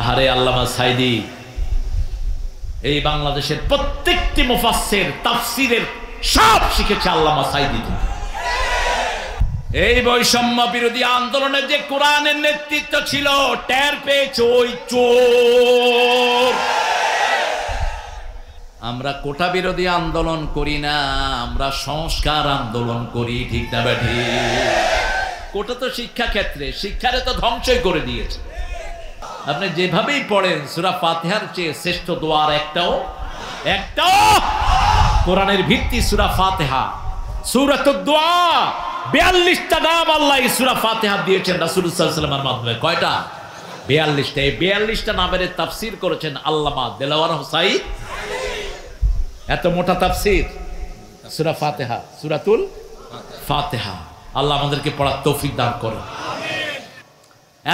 আহারে আল্লামা সাইদি এই বাংলাদেশের প্রত্যেকটি মুফাসসির তাফসীরের সব শিখেছে আল্লামা সাইদি। এই বৈষম্য বিরোধী আন্দোলনে যে কোরআনের নেতৃত্ব ছিল, টের পেয়েছে ওই চোর। আমরা কোটা বিরোধী আন্দোলন করি না, আমরা সংস্কার আন্দোলন করি, ঠিক না বেঠি? কোটা তো শিক্ষা ক্ষেত্রে, শিক্ষারে তো ধ্বংসই করে দিয়েছে। আপনি যেভাবেই পড়েন সূরা ফাতিহার চেয়ে শ্রেষ্ঠ দোয়ার একটাও কোরআনের ভিত্তি সূরা ফাতিহা। সূরাতুদ দোয়া 42টা নাম আল্লাহ এই সূরা ফাতিহা দিয়েছেন রাসূল সাল্লাল্লাহু আলাইহি ওয়াসাল্লামের মাধ্যমে। কয়টা? 42টা। এই 42টা নামের তাফসীর করেছেন আল্লামা দেলাওয়ার হোসাইন। এত মোটা তাফসীর সূরা ফাতিহা, সূরাতুল ফাতিহা। আল্লাহ আমাদেরকে পড়ার তৌফিক দান করুন।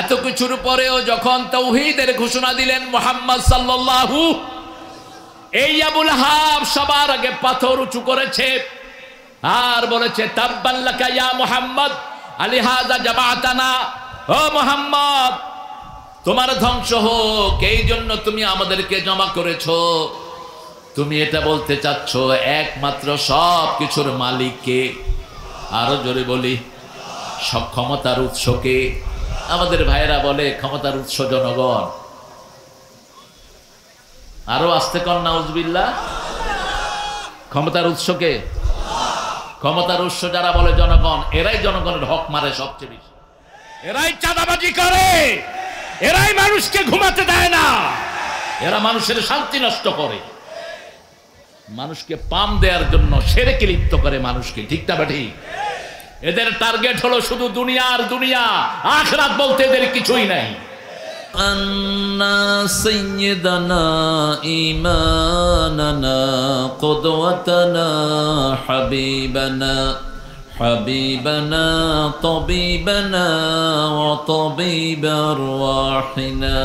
এত কিছুর পরেও যখন তাওহীদের ঘোষণা দিলেন মুহাম্মদ সাল্লাল্লাহু, এই আবুল আহাব সবার আগে পাথর উঁচু করেছে আর বলেছে তাব্বান লাকা ইয়া মুহাম্মদ আলিহাযা জামাআতানা। ও মুহাম্মদ, তোমার ধ্বংস হোক, এই জন্য তুমি আমাদেরকে জমা করেছো। তুমি এটা বলতে চাচ্ছ একমাত্র সব কিছুর মালিককে? আরো জোরে বলি, সব ক্ষমতার উৎসকে? আমাদের ভাইয়েরা বলে ক্ষমতার উৎস জনগণ। আরো আস্তে কর নাউজুবিল্লাহ। ক্ষমতার উৎসকে? ক্ষমতার উৎস যারা বলে জনগণ, এরাই জনগণের হক মারে সবচেয়ে বেশি। এরাই চাঁদাবাজি করে, এরাই মানুষকে ঘুমাতে দেয় না, এরা মানুষের শান্তি নষ্ট করে, মানুষকে পাম দেওয়ার জন্য শিরকে লিপ্ত করে মানুষকে, ঠিক না ঠিক? এদের টার্গেট হলো শুধু দুনিয়া আর দুনিয়া, আখিরাত বলতে এদের কিছুই নাই। আন্না সাইয়্যিদানা ঈমানানা কুদওয়াতানা হাবিবানা হাবিবানা তাবিবানা ওয়া তাবিবার ওয়াহিনা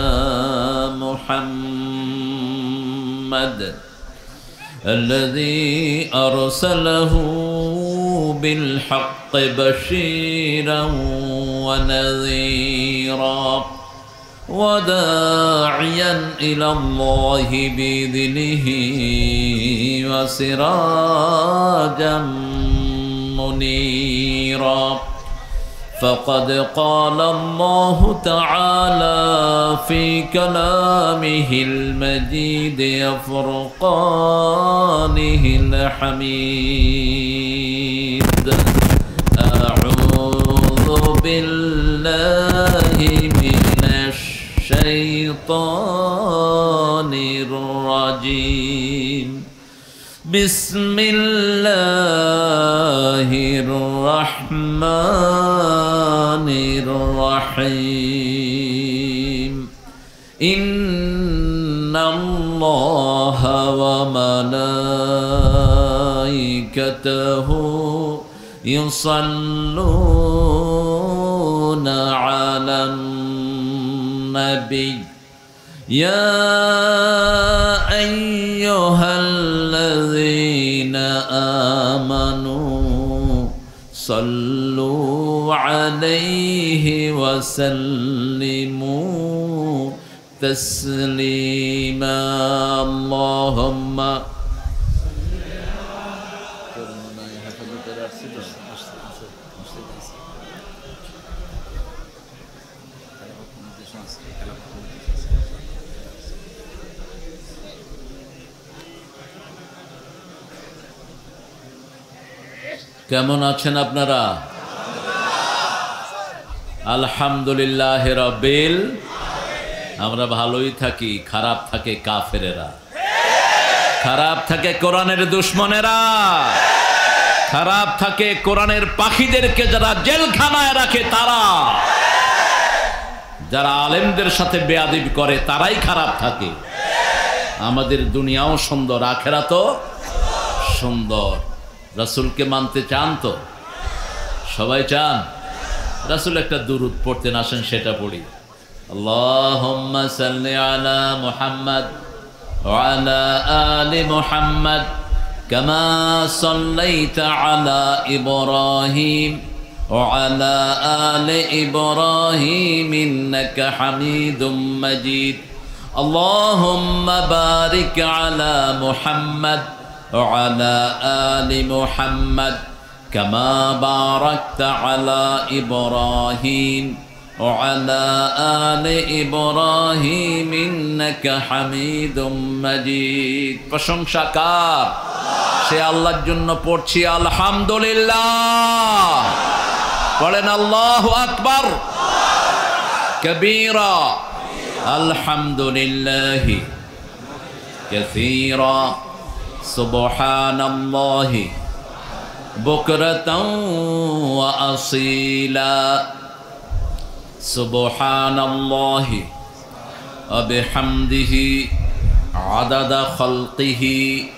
মুহাম্মদ الذي أرسله بالحق بشيرا ونذيرا وداعيا إلى الله بإذنه وسراجا منيرا فقد قال الله تعالى في كلامه المجيد وفرقانه الحميد أعوذ بالله من الشيطان الرجيم بسم الله الرحمن الرحيم إن الله وملائكته يصلون على النبي يا أيها الذين آمنوا صلوا عليه وسلموا تسليما اللهم কেমন আছেন আপনারা? আলহামদুলিল্লাহ রাব্বিল। আমরা ভালোই থাকি, খারাপ থাকে কাফেরেরা, খারাপ থাকে কোরআনের দুশমনেরা, খারাপ থাকে কোরআনের পাখিদেরকে যারা জেলখানায় রাখে তারা, যারা আলেমদের সাথে বেয়াদবি করে তারাই খারাপ থাকে। আমাদের দুনিয়াও সুন্দর, আখিরাতও সুন্দর। রাসূলকে মানতে চান তো? সবাই চান? রাসূল একটা দুরূদ পড়তেন, আসেন সেটা পড়ি। আল্লাহুম্মা সাল্লি আলা মুহাম্মদ ওয়া আলা আলি মুহাম্মদ কামা সাল্লাইতা আলা ইব্রাহিম وعلى آل إبراهيم إنك حميد مجيد اللهم بارك على محمد وعلى آل محمد كما باركت على إبراهيم وعلى آل إبراهيم إنك حميد مجيد প্রশংসা কার সে আল্লাহর জন্য পড়ছি আলহামদুলিল্লাহ বলেন আল্লাহু আকবার কবীরা আলহামদুলিল্লাহি কাসীরা সুবহানাল্লাহি বুকরাতাও ওয়া আসীলা সুবহানাল্লাহি ওয়া বিহামদিহি আদাদা খালকিহি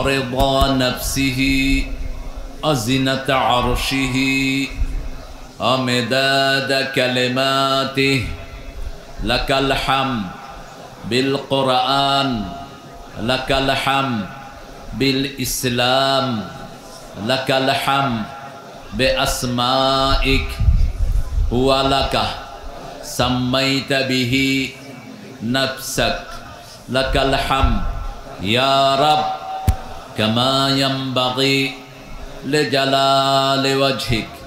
রিদা নাফসিহি আযিনাতা আরশিহি আমদাদ কালিমাতিহি লাকাল হামদ বিল কুরআন লাকাল হামদ বিল ইসলাম লাকাল হামদ বিআসমাইক ওয়ালাকা সাম্মাইতা বিহি নাফসাক লাকাল হামদ ইয়া রাব কামা ইয়ানবাগি লিজালালি ওয়াজহিক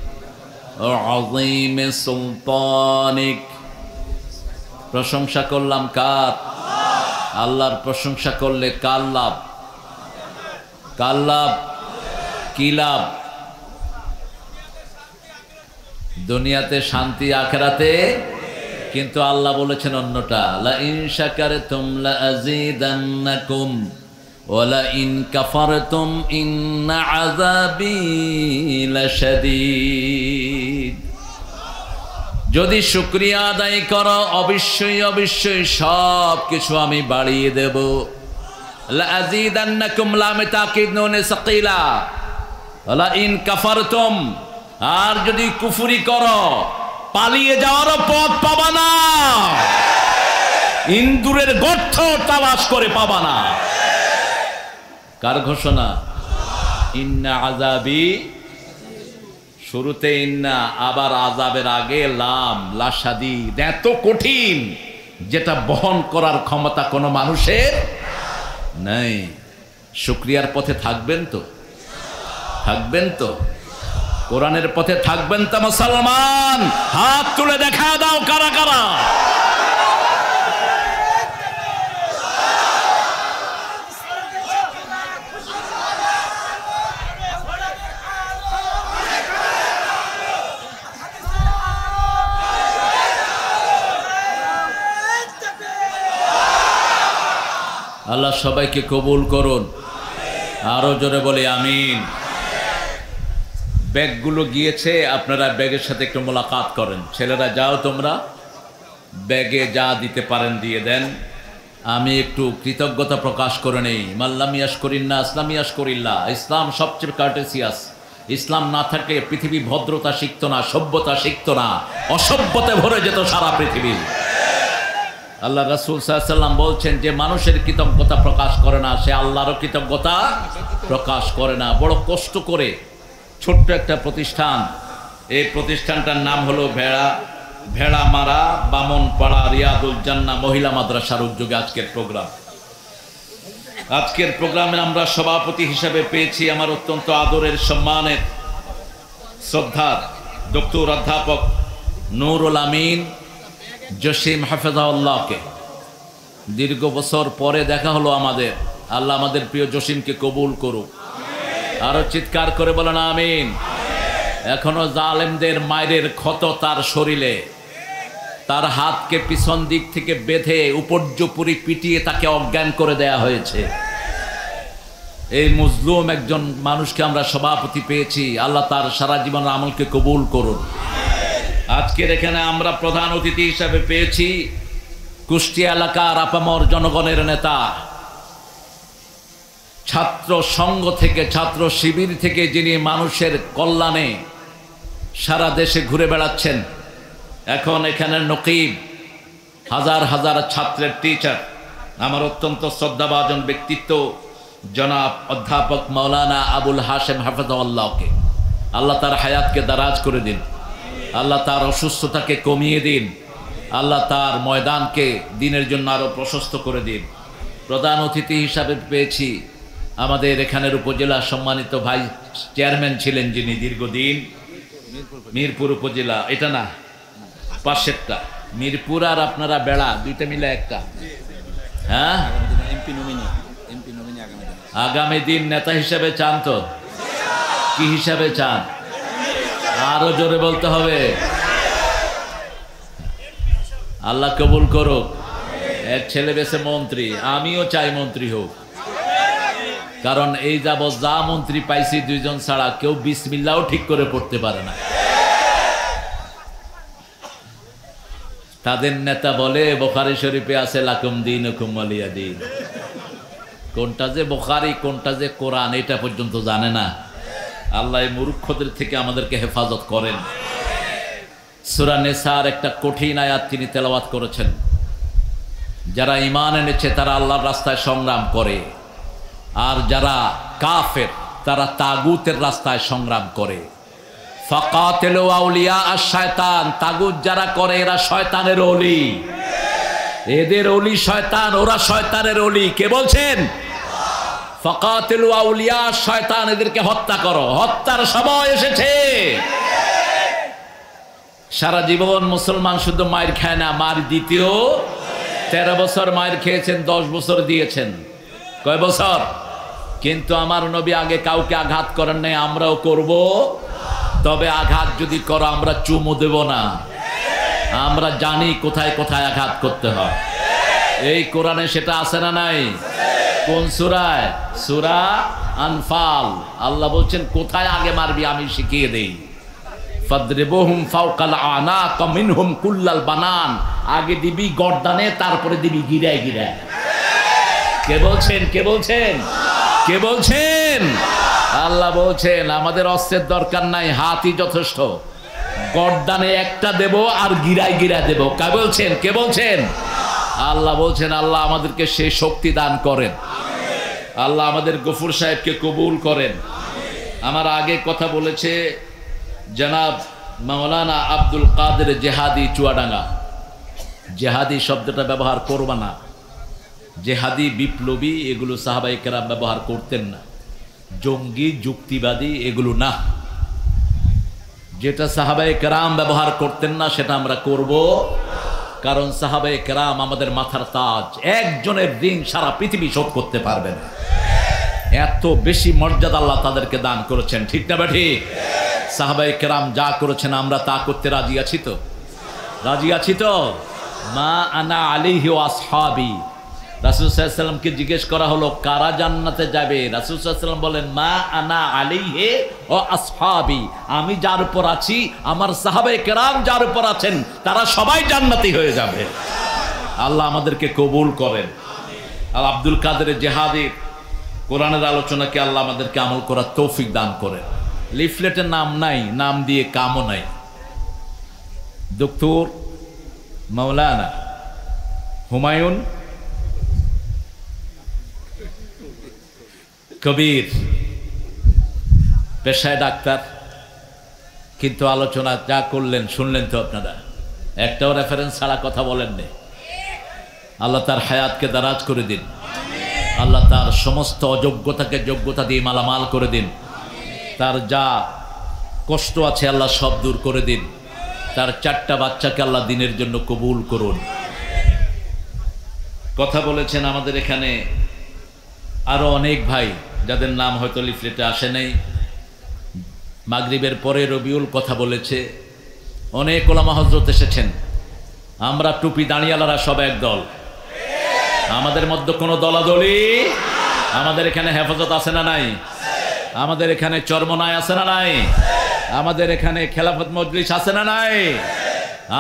ওয়া আযীমি সুলতানিক প্রশংসা করলাম কার আল্লাহর প্রশংসা করলে কার লাভ কার লাভ কি লাভ দুনিয়াতে শান্তি আখিরাতে কিন্তু আল্লাহ বলেছেন অন্যটা লা ইন শাকারতুম লা আযীদান্নাকুম ওয়া লা ইন কাফারতুম ইন্না আযাবি লাশাদীদ যদি শুকরিয়া আদায় করো অবশ্যই অবশ্যই সব কিছু আমি বাড়িয়ে দেব লা আযীদান্নাকুম লামে তাকিদ নুনে সাকিলা ওয়া লা ইন কাফারতুম আর যদি কুফরি করো পালিয়ে যাওয়ার পথ পাবা না ইন্দুরের গর্ত তালাশ করে পাবা না কার ঘোষণা ইন্না আযাবি শুরুতে ইন্না আবার আযাবের আগে লাম লাশাদীদ এত কঠিন যেটা বহন করার ক্ষমতা কোনো মানুষের নাই শুকরিয়ার পথে থাকবেন তো থাকবেন তো কোরআনের পথে থাকবেন তো মুসলমান হাত তুলে দেখা দাও কারা কারা আল্লাহ সবাইকে কবুল করুন আরো জোরে বলি আমিন ব্যাগগুলো গিয়েছে আপনারা ব্যাগের সাথে একটু মোলাকাত করেন ছেলেরা যাও তোমরা ব্যাগে যা দিতে পারেন দিয়ে দেন আমি একটু কৃতজ্ঞতা প্রকাশ করে নেই মাল্লাম ইয়াশকুরিন্না ইসলাম ইয়াশকুরিল্লাহ ইসলাম সবচেয়ে কার্টেসিয়াস ইসলাম না থাকলে পৃথিবী ভদ্রতা শিখতো না সভ্যতা শিখতো না অসভ্যতায় ভরে যেত সারা পৃথিবী আল্লাহ রাসূল সাল্লাল্লাহু আলাইহি ওয়াসাল্লাম বলছেন যে মানুষের কৃতজ্ঞতা প্রকাশ করে না সে আল্লাহরও কৃতজ্ঞতা প্রকাশ করে না বড় কষ্ট করে ছোট্ট একটা প্রতিষ্ঠান এই প্রতিষ্ঠানটার নাম হলো ভেড়ামারা বামনপাড়া রিয়াদুল জান্নাহ মহিলা মাদ্রাসার উদ্যোগে আজকের প্রোগ্রামে আমরা সভাপতি হিসেবে পেয়েছি আমার অত্যন্ত আদরের সম্মানের শ্রদ্ধার ডক্টর অধ্যাপক নুরুল আমিন জসিম হাফেজাউল্লাহকে দীর্ঘ বছর পরে দেখা হলো আমাদের আল্লাহ আমাদের প্রিয় জসিমকে কবুল করুক আরো চিৎকার করে বলেন আমিন এখনো জালেমদের মায়ের ক্ষত তার শরীরে তার হাতকে পিছন দিক থেকে বেঁধে উপর্যুপরি পিটিয়ে তাকে অজ্ঞান করে দেয়া হয়েছে এই মজলুম একজন মানুষকে আমরা সভাপতি পেয়েছি আল্লাহ তার সারা জীবনের আমলকে কবুল করুন আজকের এখানে আমরা প্রধান অতিথি হিসেবে পেয়েছি কুষ্টিয়া এলাকার আপামর জনগণের নেতা ছাত্র সংঘ থেকে ছাত্র শিবির থেকে যিনি মানুষের কল্যাণে সারা দেশে ঘুরে বেড়াচ্ছেন এখন এখানে নকিব হাজার হাজার ছাত্রের টিচার আমার অত্যন্ত শ্রদ্ধাভাজন ব্যক্তিত্ব জনাব অধ্যাপক মাওলানা আবুল হাশেম হাফেজাহুল্লাহকে আল্লাহ তার হায়াতকে দারাজ করে দিন, আল্লাহ তার অসুস্থতাকে কমিয়ে দিন, আল্লাহ তার ময়দানকে দিনের জন্য আরো প্রশস্ত করে দিন। প্রধান অতিথি হিসাবে পেয়েছি আমাদের এখানের উপজেলা সম্মানিত ভাইস চেয়ারম্যান ছিলেন যিনি দীর্ঘদিন, মিরপুর উপজেলা, এটা না পাশেরটা, মিরপুর আর আপনারা বেড়া দুইটা মিলে একটা। হ্যাঁ, আগামী দিন নেতা হিসাবে চান তো? কি হিসাবে চান? আরো জোরে বলতে হবে। আল্লাহ কবুল করুক। এক ছেলে বেছে মন্ত্রী, আমিও চাই মন্ত্রী হোক, কারণ এই যাবৎ যা মন্ত্রী পাইছি দুইজন ছাড়া কেউ বিসমিল্লাও ঠিক করে পড়তে পারে না। তাদের নেতা বলে বুখারী শরীফে আছে লাকুম দীনুকুম ওয়ালিয়া দীন। কোনটা যে বুখারী কোনটা যে কোরআন এটা পর্যন্ত জানে না। আল্লাহ এই মূর্খদের থেকে আমাদেরকে হেফাজত করেন। সূরা নিসার একটা কঠিন আয়াত তিনি তেলাওয়াত করেছেন, যারা ঈমান এনেছে তারা আল্লাহর রাস্তায় সংগ্রাম করে, আর যারা কাফের তারা তাগুতের রাস্তায় সংগ্রাম করে। ফাকাতিলু আউলিয়া আশ-শায়তান, তাগুত যারা করে এরা শয়তানের ওলি, এদের ওলি শয়তান, ওরা শয়তানের ওলি। কে বলছেন? ফাকাতিলু আউলিয়া আশ-শায়তান, এদেরকে হত্যা করো, হত্যার সময় এসেছে। সারা জীবন মুসলমান শুধু মায়ের খায় না, মার দ্বিতীয় 13 বছর মায়ের খেয়েছেন, 10 বছর দিয়েছেন। কয় বছর? কিন্তু আমার নবী আগে কাউকে আঘাত করেন নাই, আমরাও করব। তবে আঘাত যদি করো আমরা চুমু দেব না, আমরা জানি কোথায় কোথায় আঘাত করতে হয়। এই কোরআনে সেটা আছে না নাই? কোন সূরায়? সূরা আনফাল। আল্লাহ বলছেন কোথায় আগে মারবি আমি শিখিয়ে দেই। ফাদরিবুহুম ফাওকাল আনাক মিনহুম কুল্লাল বানান, আগে দিবি গর্দানে, তারপরে দিবি গিরায় গিরায়। কে বলছেন? কে বলছেন? কে বলছেন? আল্লাহ বলছেন আমাদের অস্ত্রের দরকার নাই, হাতই যথেষ্ট। গর্দানে একটা দেব আর গিরায় গিরায় দেব। কে বলছেন? কে বলছেন? আল্লাহ বলছেন। আল্লাহ আমাদেরকে সেই শক্তি দান করেন। আল্লাহ আমাদের গফুর সাহেবকে কবুল করেন। আমার আগে কথা বলেছে জনাব মাওলানা আব্দুল কাদের জেহাদি চুয়াডাঙ্গা। জেহাদি শব্দটা ব্যবহার করবা না, জেহাদি বিপ্লবী এগুলো সাহাবায়ে কেরাম ব্যবহার করতেন না। জঙ্গি যুক্তিবাদী এগুলো না, যেটা সাহাবায়ে কেরাম ব্যবহার করতেন না সেটা আমরা করব। কারণ সাহাবায়ে কেরাম আমাদের মাথার তাজ, একজনের ঋণ সারা পৃথিবী শোধ করতে পারবে না। এত বেশি মর্যাদা আল্লাহ তাদেরকে দান করেছেন, ঠিক না বেঠি? সাহাবায়ে কেরাম যা করেছেন আমরা তা করতে রাজি আছি তো? রাজি আছি তো? মা আনা আলাইহি ওয়া আসহাবি। রাসূল সাল্লাল্লাহু আলাইহি ওয়াসাল্লামকে জিজ্ঞেস করা হলো কারা জান্নাতে যাবে? রাসূল সাল্লাল্লাহু আলাইহি ওয়াসাল্লাম বলেন মা আনা আলাইহি ওয়া আসহাবি, আমি যার উপর আছি, আমার সাহাবায়ে কেরাম যার উপর আছেন, তারা সবাই জান্নাতি হয়ে যাবে। আল্লাহ আমাদেরকে কবুল করেন। আর আব্দুল কাদের জেহাদি কোরআনের আলোচনাকে আল্লাহ আমাদেরকে আমল করার তৌফিক দান করেন। লিফলেটের নাম নাই, নাম দিয়ে কামও নাই। ডক্টর মাওলানা হুমায়ুন কবির, পেশায় ডাক্তার, কিন্তু আলোচনা যা করলেন শুনলেন তো আপনারা, একটাও রেফারেন্স ছাড়া কথা বলেননি। আল্লাহ তার হায়াতকে দারাজ করে দিন, আল্লাহ তার সমস্ত অযোগ্যতাকে যোগ্যতা দিয়ে মালামাল করে দিন। তার যা কষ্ট আছে আল্লাহ সব দূর করে দিন। তার 4টা বাচ্চাকে আল্লাহ দিনের জন্য কবুল করুন। কথা বলেছেন আমাদের এখানে আরো অনেক ভাই যাদের নাম হয়তো লিফলেটে আসে নাই। মাগরিবের পরে রবিউল কথা বলেছে, অনেক ওলামা হযরত এসেছেন। আমরা টুপি দাঁড়িয়ালারা সব এক দল, আমাদের মধ্যে কোনো দলাদলি। আমাদের এখানে হেফাজত আছে না নাই? আমাদের এখানে চরমনায় আছে না নাই? আমাদের এখানে খেলাফত মজলিস আছে না নাই?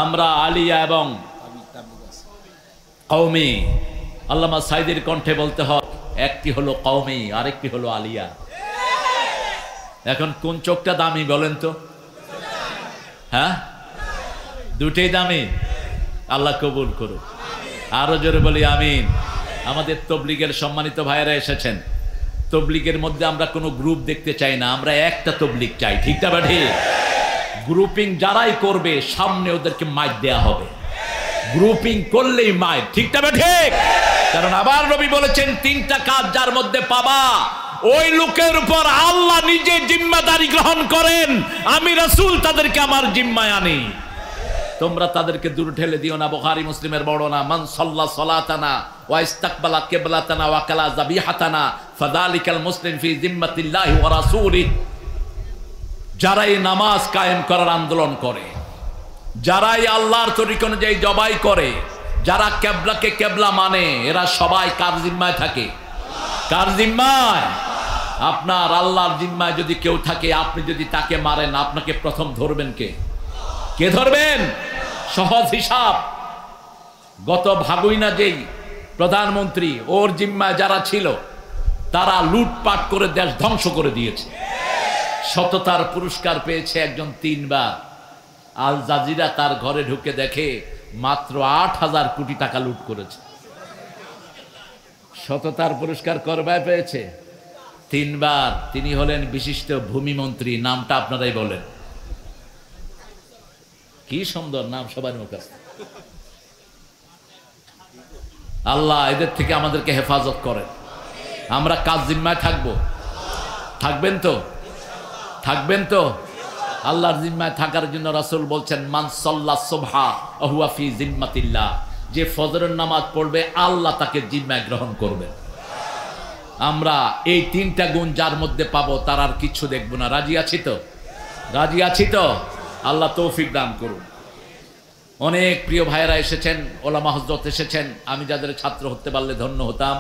আমরা আলিয়া এবং কওমি। আল্লামা সাইদির কণ্ঠে বলতে হয় একটি হলো কওমি, আরেকটি হলো আলিয়া। এখন কোন চোখটা দামি বলেন তো? হ্যাঁ, দুটেই দামি। আল্লাহ কবুল করুন। আরো জোরে বলি আমিন। আমাদের তবলিগের সম্মানিত ভাইয়েরা এসেছেন, তবলিগের মধ্যে আমরা কোনো গ্রুপ দেখতে চাই না, আমরা একটা তবলিগ চাই। ঠিক না ঠিক? গ্রুপিং যারাই করবে সামনে ওদেরকে মাইক দেয়া হবে, গ্রুপিং করলেই মাইক। ঠিক না ঠিক? কারণ আবার নবী বলেছেন 3টা কাজ যার মধ্যে পাবা ওই লোকের উপর আল্লাহ নিজে জিম্মাদারি গ্রহণ করেন, আমি রাসূল তাদেরকে আমার জিম্মায় আনি। তোমরা তাদেরকে দূর ঠেলে দিও না। বুখারী মুসলিমের বর্ণনা, মান সাল্লা সালাতানা ওয়া ইস্তাকবালা কিবলাতানা ওয়া কালা যাবিহাতানা ফাযালিকাল মুসলিম ফি জিম্মাতিল্লাহি ওয়া রাসূলিহি। যারা এই নামাজ কায়েম করার আন্দোলন করে, যারা এই আল্লাহর তরিক অনুযায়ী জবাই করে, যারা কেবলাকে কেবলা মানে, এরা সবাই কার জিম্মায় থাকে? কার জিম্মায়? আপনার আল্লাহর জিম্মায় যদি কেউ থাকে, আপনি যদি তাকে মারেন, আপনাকে প্রথম ধরবেন কে? কে ধরবেন? সহজ হিসাব, গত ভাগুইনা যেই প্রধানমন্ত্রী, ওর জিম্মায় যারা ছিল তারা লুটপাট করে দেশ ধ্বংস করে দিয়েছে। সততার পুরস্কার পেয়েছে একজন 3 বার। আল জাজিরা তার ঘরে ঢুকে দেখে মাত্র 8,000 কোটি টাকা লুট করেছে। সততার পুরস্কার করবায় পেয়েছে 3 বার। তিনি হলেন বিশিষ্ট ভূমিমন্ত্রী। নামটা আপনারাই বলেন। কি সুন্দর নাম, সবার মুখে। আল্লাহ এদের থেকে আমাদেরকে হেফাজত করেন। আমরা কাজ জিম্মায় থাকবো, থাকবেন তো? থাকবেন তো? আল্লাহর জিম্মায় থাকার জন্য রাসূল বলছেন, মান সাল্লা সুবহা ওয়া হুয়া ফি জিম্মাতিল্লাহ, যে ফজরের নামাজ পড়বে আল্লাহ তাকে জিম্মায় গ্রহণ করবে। আমরা এই 3টা গুণ যার মধ্যে পাবো তার আর কিচ্ছু দেখবো না। রাজি আছি তো? রাজি আছি তো? আল্লাহ তৌফিক দান করুন। অনেক প্রিয় ভাইয়েরা এসেছেন, ওলামা হযরত এসেছেন, আমি যাদের ছাত্র হতে পারলে ধন্য হতাম।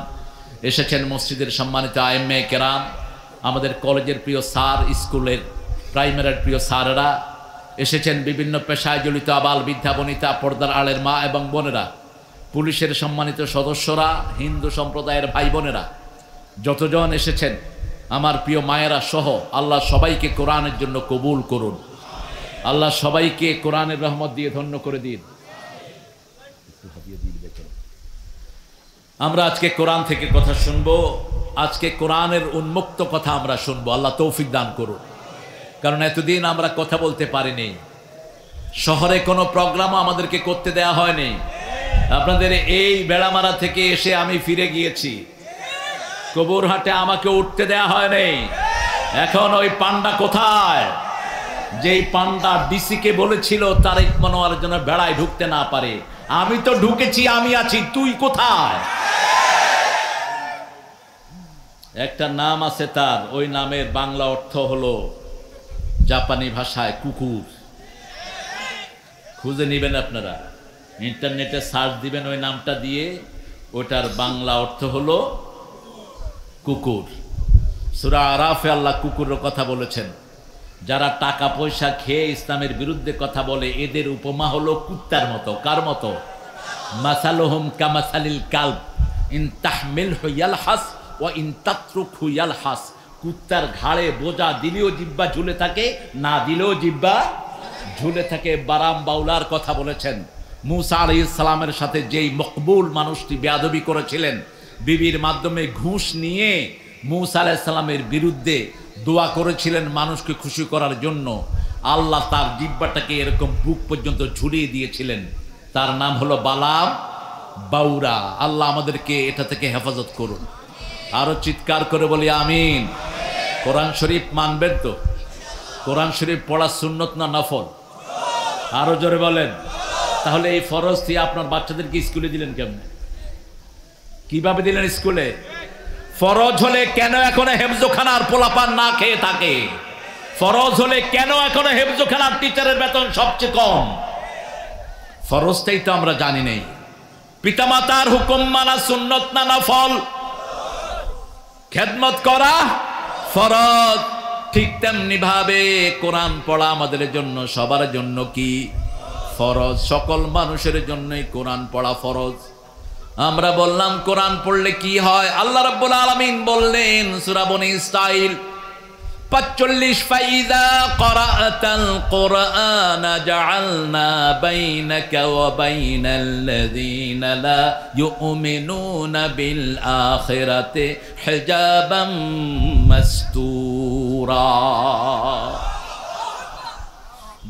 এসেছেন মসজিদের সম্মানিত আইম্মে কেরাম, আমাদের কলেজের প্রিয় স্যার, স্কুলের প্রাইমারির প্রিয় স্যারেরা এসেছেন, বিভিন্ন পেশায় জড়িত আবাল বৃদ্ধা বনিতা, পর্দার আড়ের মা এবং বোনেরা, পুলিশের সম্মানিত সদস্যরা, হিন্দু সম্প্রদায়ের ভাই বোনেরা, যতজন এসেছেন, আমার প্রিয় মায়েরা সহ, আল্লাহ সবাইকে কোরআনের জন্য কবুল করুন। আল্লাহ সবাইকে কোরআনের রহমত দিয়ে ধন্য করে দিন। আমরা আজকে কোরআন থেকে কথা শুনবো, আজকে কোরআনের উন্মুক্ত কথা আমরা শুনবো। আল্লাহ তৌফিক দান করুন। কারণ এতদিন আমরা কথা বলতে পারিনি, শহরে কোনো প্রোগ্রামও আমাদেরকে করতে দেয়া হয়নি। আপনাদের এই বেড়ামারা থেকে এসে আমি ফিরে গিয়েছি, কবুরহাটে আমাকে উঠতে দেয়া হয়নি। এখন ওই পান্ডা কোথায়? যেই পান্ডা ডিসিকে বলেছিল তারেক মনোয়ারের জন্য বেড়ায় ঢুকতে না পারে, আমি তো ঢুকেছি, আমি আছি, তুই কোথায়? একটা নাম আছে তার, ওই নামের বাংলা অর্থ হলো জাপানি ভাষায় কুকুর। খুঁজে নিবেন আপনারা, ইন্টারনেটে সার্চ দিবেন ওই নামটা দিয়ে, ওটার বাংলা অর্থ হলো কুকুর। সূরা আরাফে আল্লাহ কুকুরের কথা বলেছেন। যারা টাকা পয়সা খেয়ে ইসলামের বিরুদ্ধে কথা বলে, এদের উপমা হলো কুত্তার মতো। কার মতো? মাসালুহুম কামাসালিল কালব ইন তাহমিলহু ইয়ালহাস ওয়া ইন তাতরুকহু ইয়ালহাস। কুত্তার ঘাড়ে বোঝা দিলেও জিহ্বা ঝুলে থাকে, না দিলেও জিহ্বা ঝুলে থাকে। বারাম বাউলার কথা বলেছেন। মূসা আলাইহিস সালামের সাথে যেই মকবুল মানুষটি বেয়াদবি করেছিলেন, বিবির মাধ্যমে ঘুষ নিয়ে মূসা আলাইহিস সালামের বিরুদ্ধে দোয়া করেছিলেন মানুষকে খুশি করার জন্য, আল্লাহ তার জিহ্বাটাকে এরকম বুক পর্যন্ত ঝুলিয়ে দিয়েছিলেন। তার নাম হলো বালাম বাউরা। আল্লাহ আমাদেরকে এটা থেকে হেফাজত করুন। আরো চিৎকার করে বলি আমিন। কোরআন শরীফ মানবেন তো? কোরআন শরীফ পড়া সুন্নত না নফল? আরো জোরে বলেন। তাহলে এই ফরজ দিয়ে আপনার বাচ্চাদেরকে স্কুলে দিলেন কেমনে? কিভাবে দিলেন স্কুলে? ফরজ হলে কেন এখনো হেফজোখানার পোলাপান না খেয়ে থাকে? ফরজ হলে কেন এখনো হেফজোখানার টিচারের বেতন সবচেয়ে কম? ফরজটাই তো আমরা জানি নেই। পিতামাতার হুকুম মানা সুন্নত না নফল? খেদমত করা ফরজ। ঠিক তেমনি ভাবে কোরআন পড়া আমাদের জন্য, সবার জন্য কি ফরজ? সকল মানুষের জন্যই কোরআন পড়া ফরজ। আমরা বললাম কোরআন পড়লে কি হয়? আল্লাহ রাব্বুল আলামিন বললেন সূরা বনী ইসরাঈল 45 ফাইদা ক্বরাআতাল কুরআন জাআলনা বাইনাকা ওয়া বাইনাল্লাযীনা লা ইউমিনুনা বিল আখিরাতি হিজাবাম মাসতুরা।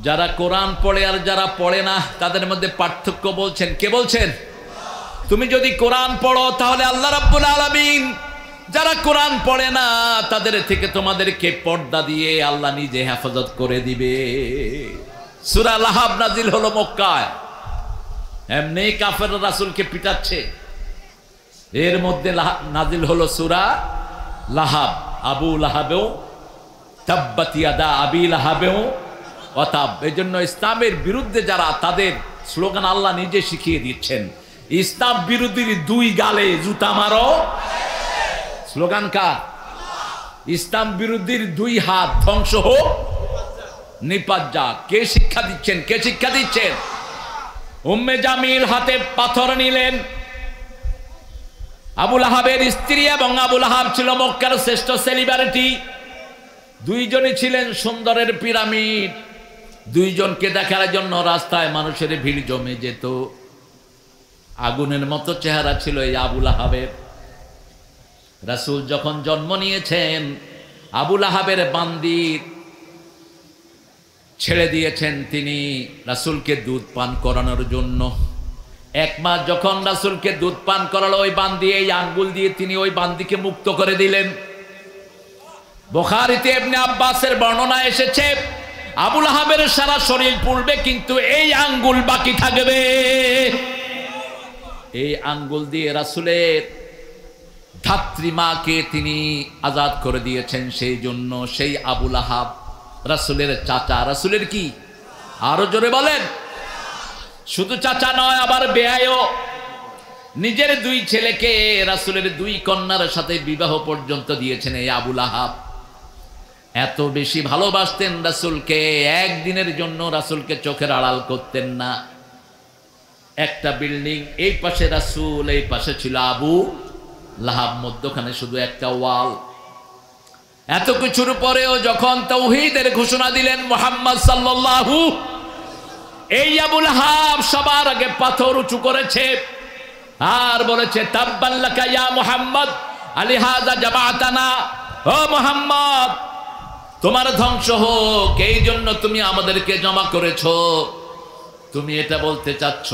যারা কোরআন পড়ে আর যারা পড়ে না তাদের মধ্যে পার্থক্য বলছেন কে? বলছেন তুমি যদি কোরআন পড়ো তাহলে আল্লাহ রাব্বুল আলামিন যারা কোরআন পড়ে না তাদের থেকে তোমাদেরকে পর্দা দিয়ে আল্লাহ নিজে হেফাজত করে দিবে। সূরা লাহাব নাজিল হলো মক্কায়, এমনি কাফেররা রাসূলকে পিটাচ্ছে, এর মধ্যে নাজিল হলো সূরা লাহাব। আবু লাহাবেও তাব্বাত ইয়াদা আবি লাহাবেও ওয়া তাব। এজন্য ইসলামের বিরুদ্ধে যারা তাদের স্লোগান আল্লাহ নিজে শিখিয়ে দিচ্ছেন, ইসলাম বিরোধীর দুই গালে জুতা মারো। স্লোগান কার? ইসলাম বিরোধীর দুই হাত ধ্বংস হোক নিপাত যাক। কে শিক্ষা দিচ্ছেন? কে শিক্ষা দিচ্ছেন? উম্মে জামিল হাতে পাথর নিলেন। আবু লাহাবের স্ত্রী এবং আবু লাহাব ছিল মক্কার শ্রেষ্ঠ সেলিব্রিটি। দুইজনই ছিলেন সুন্দরের পিরামিড। দুইজনকে দেখার জন্য রাস্তায় মানুষের ভিড় জমে যেত। আগুনের মতো চেহারা ছিল এই আবু লাহাবের। রাসূল যখন জন্ম নিয়েছেন আবু লাহাবের বান্দির ছেড়ে দিয়েছেন তিনি রাসূলকে দুধ পান করানোর জন্য। এক মাস যখন রাসূলকে দুধ পান করালো ওই বান্দি এই আঙ্গুল দিয়ে তিনি ওই বান্দিকে মুক্ত করে দিলেন। বুখারীতে ইবনে আব্বাসের বর্ণনা এসেছে আবু লাহাবের সারা শরীর পুড়বে কিন্তু এই আঙ্গুল বাকি থাকবে। এই আঙ্গুল দিয়ে রাসূলের ধাত্রীমাকে তিনি আজাদ করে দিয়েছেন। সেই জন্য সেই আবু লাহাব রাসূলের চাচা। রাসূলের কি? আরো জোরে বলেন। শুধু চাচা নয়, আবার বেয়ায়ও। নিজের দুই ছেলেকে রাসূলের দুই কন্যার সাথে বিবাহ পর্যন্ত দিয়েছেন এই আবু লাহাব। এত বেশি ভালোবাসতেন রাসূলকে, একদিনের জন্য রাসূলকে চোখের আড়াল করতেন না। একটা বিল্ডিং, এই পাশে রাসূল, এই পাশে ছিল আবু লাহাব, মধ্যখানে শুধু একটা ওয়াল। এত কিছুর পরেও যখন তাওহীদের ঘোষণা দিলেন মুহাম্মদ সাল্লাল্লাহু, এই আবু লাহাব সবার আগে পাথর উঁচু করেছে আর বলেছে তাব্বান লাকা ইয়া মুহাম্মদ আলিহাযা জামাআতানা। ও মুহাম্মদ, তোমার ধ্বংস হোক, এই জন্য তুমি আমাদেরকে জমা করেছো। তুমি এটা বলতে চাচ্ছ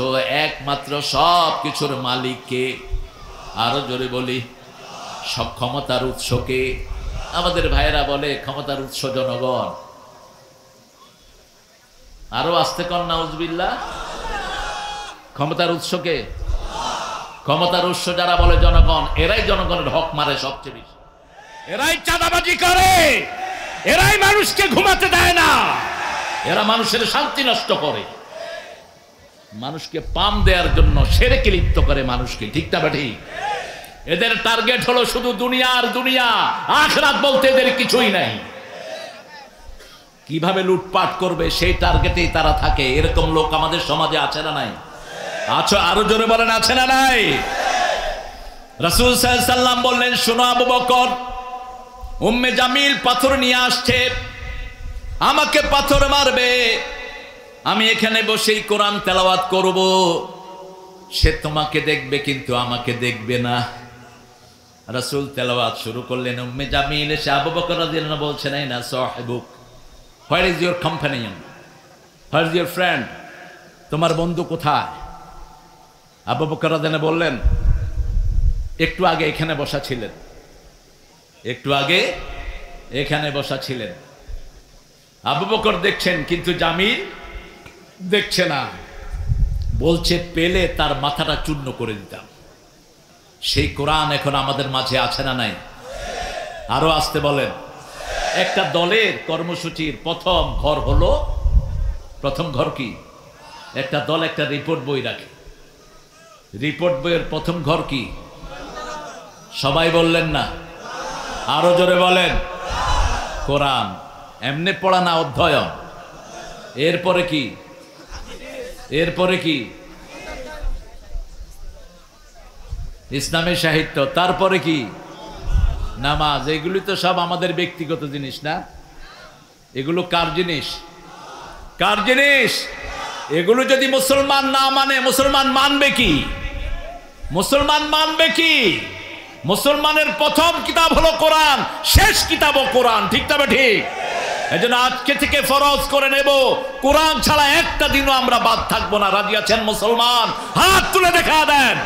একমাত্র সব কিছুর মালিককে? আরো জোরে বলি, সব ক্ষমতার উৎসকে। আমাদের ভাইয়েরা বলে ক্ষমতার উৎস জনগণ। আরো আস্তে কর নাউজুবিল্লাহ। ক্ষমতার উৎসকে? ক্ষমতার উৎস যারা বলে জনগণ, এরাই জনগণের হক মারে সবচেয়ে বেশি। এরাই চাঁদাবাজি করে, এরাই মানুষকে ঘুমাতে দেয় না, এরা মানুষের শান্তি নষ্ট করে, মানুষকে পাম দেওয়ার জন্য শিরকে লিপ্ত করে মানুষকে। ঠিক না ঠিক? এদের টার্গেট হলো শুধু দুনিয়া আর দুনিয়া, আখিরাত বলতে এদের কিছুই নাই। কিভাবে লুটপাট করবে সেই টার্গেটেই তারা থাকে। এরকম লোক আমাদের সমাজে আছে না নাই? আচ্ছা, আরো জোরে বলেন আছে না নাই? রাসূল সাল্লাল্লাহু আলাইহি সাল্লাম বললেন, শোনো আবু বকর, উম্মে জামিল পাথর নিয়ে আসছে, আমাকে পাথর মারবে, আমি এখানে বসেই কোরআন তেলাওয়াত করব, সে তোমাকে দেখবে কিন্তু আমাকে দেখবে না। রাসূল তেলাওয়াত শুরু করলেন। উম্মে জামিল এসে আবু বকর রাদিয়াল্লাহু আনহু বলছেন, এই না সাহিবুক, where is your companion, where is your friend, তোমার বন্ধু কোথায়? আবু বকর রাদিয়াল্লাহু আনহু বললেন, একটু আগে এখানে বসা ছিলেন, একটু আগে এখানে বসা ছিলেন। আবু বকর দেখছেন কিন্তু জামিল দেখছে না। বলছে, পেলে তার মাথাটা চূর্ণ করে দিতাম। সেই কোরআন এখন আমাদের মাঝে আছে না নাই? আরো আসতে বলেন। একটা দলের কর্মসূচির প্রথম ঘর হলো, প্রথম ঘর কি? একটা দল একটা রিপোর্ট বই রাখে। রিপোর্ট বইয়ের প্রথম ঘর কি? সবাই বললেন না, আরো জোরে বলেন। কোরআন। এমনি পড়া না, অধ্যয়ন। এরপরে কি? এরপরে কি? ইসলামী সাহিত্য। তারপরে কি? নামাজ। এগুলি তো সব আমাদের ব্যক্তিগত জিনিস না? এগুলো কার জিনিস? কার জিনিস? এগুলো যদি মুসলমান না মানে মুসলমান মানবে কি? মুসলমান মানবে কি? মুসলমানের প্রথম কিতাব হলো কোরআন, শেষ কিতাবও কোরআন, ঠিক তবে ঠিক। এজন্য আজকে থেকে ফরজ করে নেব, কোরআন ছাড়া একটা দিনও আমরা বাদ থাকবো না। রাজি আছেন মুসলমান? হাত তুলে দেখা দেন।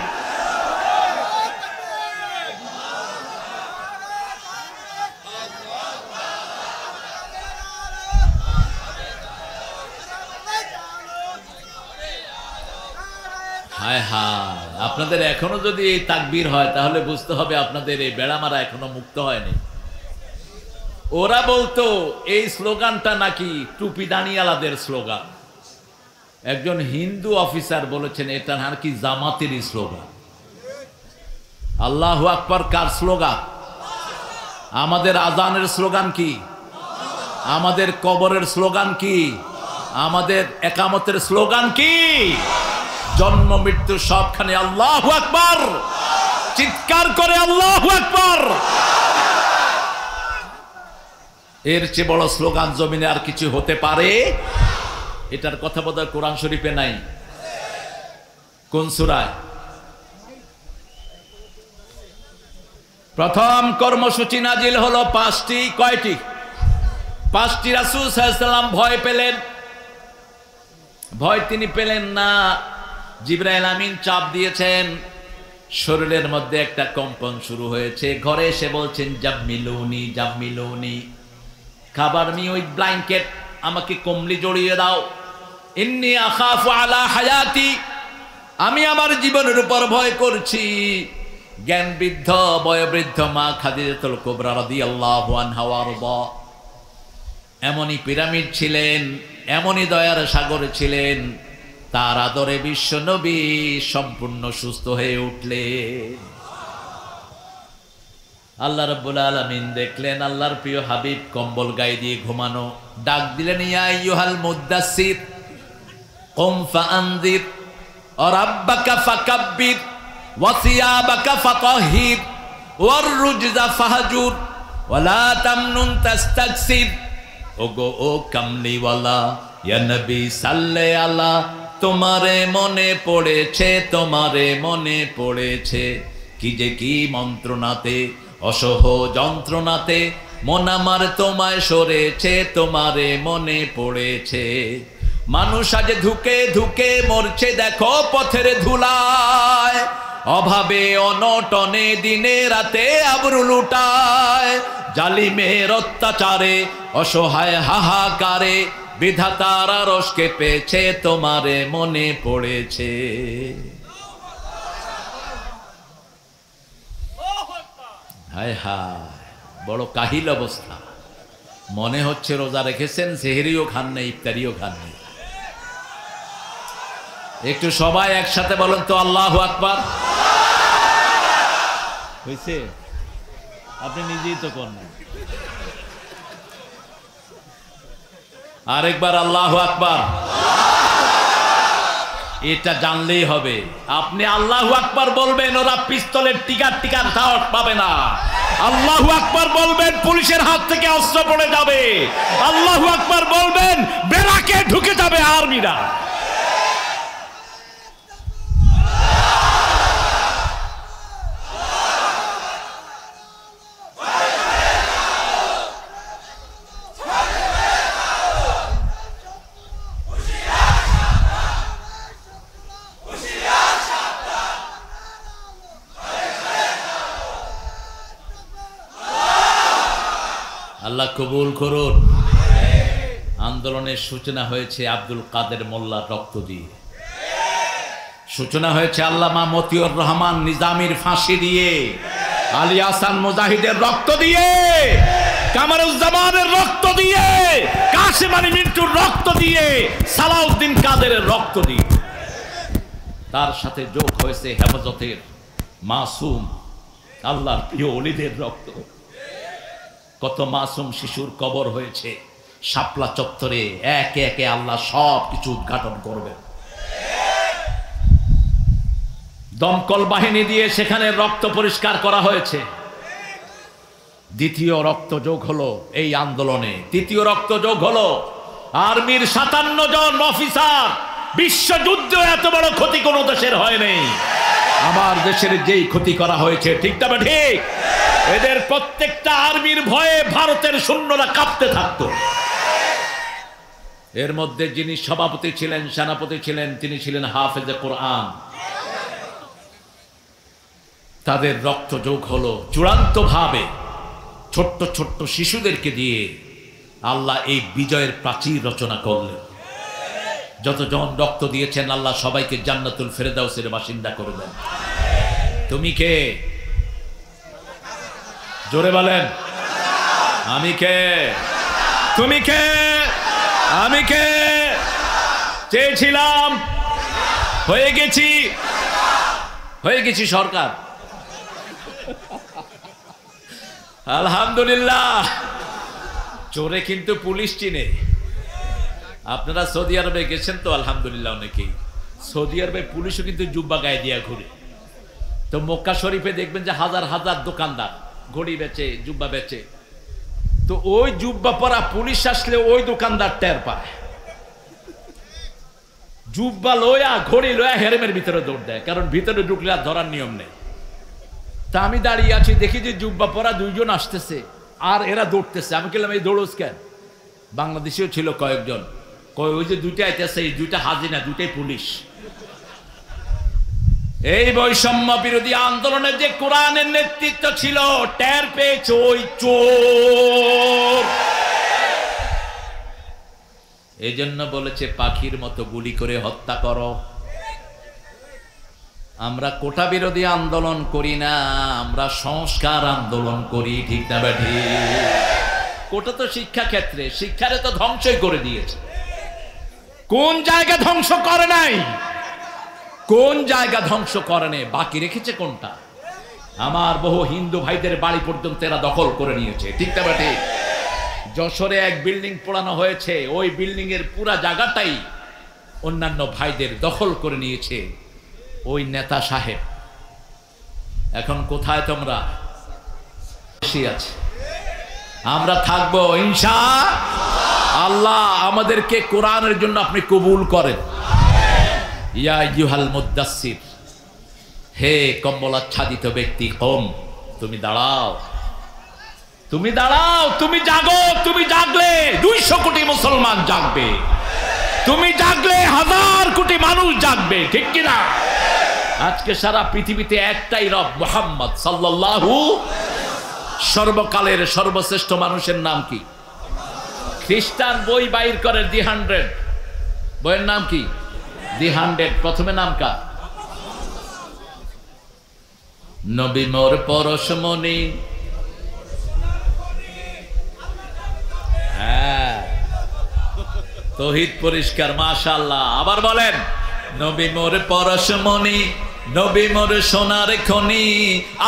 হায় হায়, আপনাদের এখনো যদি এই তাকবীর হয় তাহলে বুঝতে হবে আপনাদের এই বেড়া মারা এখনো মুক্ত হয়নি। ওরা বলতো এই স্লোগানটা নাকি টুপি দানিয়ালাদের স্লোগান। একজন হিন্দু অফিসার বলেছেন এটা নাকি জামাতেরই স্লোগান। আল্লাহু আকবার কার স্লোগান? আমাদের আজানের স্লোগান কি? আমাদের কবরের স্লোগান কি? আমাদের একামতের স্লোগান কি? জন্ম মৃত্যু সবখানে আল্লাহু আকবার, চিৎকার করে আল্লাহু আকবার। এর চেয়ে বড় স্লোগান জমিনে আর কিছু হতে পারে? এটার কথা বোধহয় কোরআন শরীফে নাই। কোন সূরায়? প্রথম কর্মসূচি নাজিল হলো 5টি। কয়টি? 5টি। রাসূল সাল্লাল্লাহু আলাইহি ওয়াসাল্লাম ভয় পেলেন। ভয় তিনি পেলেন না, জিবরাইল আমিন চাপ দিয়েছেন, শরীরের মধ্যে একটা কম্পন শুরু হয়েছে। ঘরে এসে বলছেন জাম্মিলুনি জাম্মিলুনি, খাবার মি উইথ ব্ল্যাঙ্কেট, আমাকে কম্বলি জড়িয়ে দাও। ইন্নী আখাফু আলা হায়াতি, আমি আমার জীবনের উপর ভয় করছি। জ্ঞান বৃদ্ধ বয়োবৃদ্ধ মা খাদিজাতুল কুবরা রাদিয়াল্লাহু আনহা ওয়ারদা এমনই পিরামিড ছিলেন, এমনই দয়ার সাগর ছিলেন। তার আদরে বিশ্ব নবী সম্পূর্ণ সুস্থ হয়ে উঠলেন। আল্লাহ রাব্বুল আলামিন দেখলেন আল্লাহর প্রিয় হাবিব কম্বল গায়ে দিয়ে ঘুমানো। ডাক দিলেন ইয়া আইয়ুহাল মুদ্দাসসির কুম ফাআনযির ওয়া রাব্বাকা ফাকাব্বির ওয়া সিয়াবাকা ফাতাহহির ওয়ার রুজজা ফাহজুর ওয়া লা তামনুন তাস্তাকসির। ওগো ও কামলিওয়ালা ইয়া নবী সাল্লে আলা, তোমারে মনে পড়েছে, তোমারে মনে পড়েছে। কি যে কি মন্ত্রণাতে অসহ যন্ত্রণাতে মন আমার তোমায় সরেছে, তোমারে মনে পড়েছে। মানুষ আজ ধুকে ধুকে মরছে দেখো পথের ধুলায়, অভাবে অনটনে দিনে রাতে আবরু লুটায়। জালিমের অত্যাচারে অসহায় হাহাকারে বিধাতার আরশ কেঁপেছে, তোমারে মনে পড়েছে। হায় হায়, বড় কাহিল অবস্থা। মনে হচ্ছে রোজা রেখেছেন, সেহরিও খান নেই, ইফতারিও খান নেই। একটু সবাই একসাথে বলেন তো আল্লাহু আকবার। হয়েছে? আপনি নিজেই তো করেন। আরেকবার আল্লাহু আকবার। এটা জানলেই হবে। আপনি আল্লাহু আকবার বলবেন, ওরা পিস্তলের টিকার সাহস পাবে না। আল্লাহু আকবার বলবেন, পুলিশের হাত থেকে অস্ত্র পড়ে যাবে। আল্লাহু আকবার বলবেন, বেড়াকে ঢুকে যাবে আর্মিরা। আল্লাহ কবুল করুন। আন্দোলনের সূচনা হয়েছে আব্দুল কাদের মোল্লার রক্ত দিয়ে, সূচনা হয়েছে আল্লামা মতিউর রহমান নিজামীর ফাঁসি দিয়ে, আলী হাসান মুজাহিদের রক্ত দিয়ে, কামারুজ্জামানের রক্ত দিয়ে, কাশেম আলী মিন্টুর রক্ত দিয়ে, সালাউদ্দিন কাদেরের রক্ত দিয়ে। তার সাথে যোগ হয়েছে হেফাজতের মাসুম আল্লাহর প্রিয় ওলিদের রক্ত। কত মাসুম শিশুর কবর হয়েছে শাপলা চত্বরে। একে একে আল্লাহ সব কিছু উদ্ঘাটন করবেন। দমকল বাহিনী দিয়ে সেখানে রক্ত পরিষ্কার করা হয়েছে। দ্বিতীয় রক্তযোগ হলো এই আন্দোলনে, তৃতীয় রক্তযোগ হলো আর্মির 57 জন অফিসার। বিশ্বযুদ্ধ এত বড় ক্ষতি কোনো দেশের হয়নি, আমার দেশের যেই ক্ষতি করা হয়েছে, ঠিক তবে ঠিক, এদের প্রত্যেকটা আর্মির ভয়ে ভারতের সৈন্যরা কাঁপতে থাকতো। এর মধ্যে যিনি সভাপতি ছিলেন, সেনাপতি ছিলেন, তিনি ছিলেন হাফেজে কোরআন। তাদের রক্তযোগ হলো চূড়ান্ত ভাবে ছোট্ট ছোট্ট শিশুদেরকে দিয়ে আল্লাহ এই বিজয়ের প্রাচীর রচনা করলেন। যতজন রক্ত দিয়েছেন আল্লাহ সবাইকে জান্নাতুল ফেরদাউসের বাসিন্দা করে দেন। তুমি কে? জোরে বলেন, আমি কে? তুমি কে? আমি কে? চেয়েছিলাম, হয়ে গেছি সরকার, আলহামদুলিল্লাহ। চোরে কিন্তু পুলিশ চিনে। আপনারা সৌদি আরবে গেছেন তো আলহামদুলিল্লাহ, অনেকেই। সৌদি আরবে পুলিশও কিন্তু জুব্বা গায়ে দিয়া ঘুরে। তো মক্কা শরীফে দেখবেন যে হাজার হাজার দোকানদার ঘড়ি বেচে, জুব্বা বেচে। তো ওই জুব্বা পরা পুলিশ আসলে ওই দোকানদার টের পায়, জুব্বা লয়া ঘড়ি লয়া হেরেমের ভিতরে দৌড় দেয়, কারণ ভিতরে ঢুকলে আর ধরার নিয়ম নেই। তা আমি দাঁড়িয়ে আছি, দেখি যে জুব্বা পরা দুইজন আসতেছে আর এরা দৌড়তেছে। আমি বললাম এই দৌড়োস কেন? বাংলাদেশেও ছিল কয়েকজন, কয় ওই যে দুইটা আইতেছে, এই দুইটা হাজিনা, দুইটাই পুলিশ। এই বৈষম্য বিরোধী আন্দোলনে যে কোরআনের নেতৃত্ব ছিল, টের পেয়েছে ওই চোর। এই জন্য বলেছে পাখির মতো গুলি করে হত্যা করো। আমরা কোটা বিরোধী আন্দোলন করি না, আমরা সংস্কার আন্দোলন করি, ঠিক না বেঠি? কোটা তো শিক্ষা ক্ষেত্রে, শিক্ষারে তো ধ্বংসই করে দিয়েছে। কোন জায়গা ধ্বংস করে নাই? কোন জায়গা ধ্বংস করে নেই? বাকি রেখেছে কোনটা? আমার বহু হিন্দু ভাইদের বাড়ি পর্যন্ত এরা দখল করে নিয়েছে, ঠিক না বেঠি? যশোরে এক বিল্ডিং পোড়ানো হয়েছে, ওই বিল্ডিং এর পুরা জায়গাটাই অন্যান্য ভাইদের দখল করে নিয়েছে ওই নেতা সাহেব। এখন কোথায় তোমরা? আছে, আমরা থাকবো ইনশাআল্লাহ। আমাদেরকে কোরআনের জন্য আপনি কবুল করেন। ইয়া আইয়ুহাল মুদ্দাসসির, হে কম্বলাচ্ছাদিত ব্যক্তি, কম, তুমি দাঁড়াও, তুমি দাঁড়াও, তুমি জাগো। তুমি জাগলে 200 কোটি মুসলমান জাগবে, তুমি জাগলে 1000 কোটি মানুষ জাগবে, ঠিক কিনা? আজকে সারা পৃথিবীতে একটাই রব, মুহাম্মদ সাল্লাল্লাহু। সর্বকালের সর্বশ্রেষ্ঠ মানুষের নাম কি? খ্রিস্টান বই বাইর করে দি 100, বইয়ের নাম কি? দি 100। প্রথমে নাম কার? নবী মোর পরশমণি। হ্যাঁ, তৌহিদ পরিষ্কার, মাশাআল্লাহ। আবার বলেন, নবী মোর পরশমণি, নবী মোর সোনার খনি,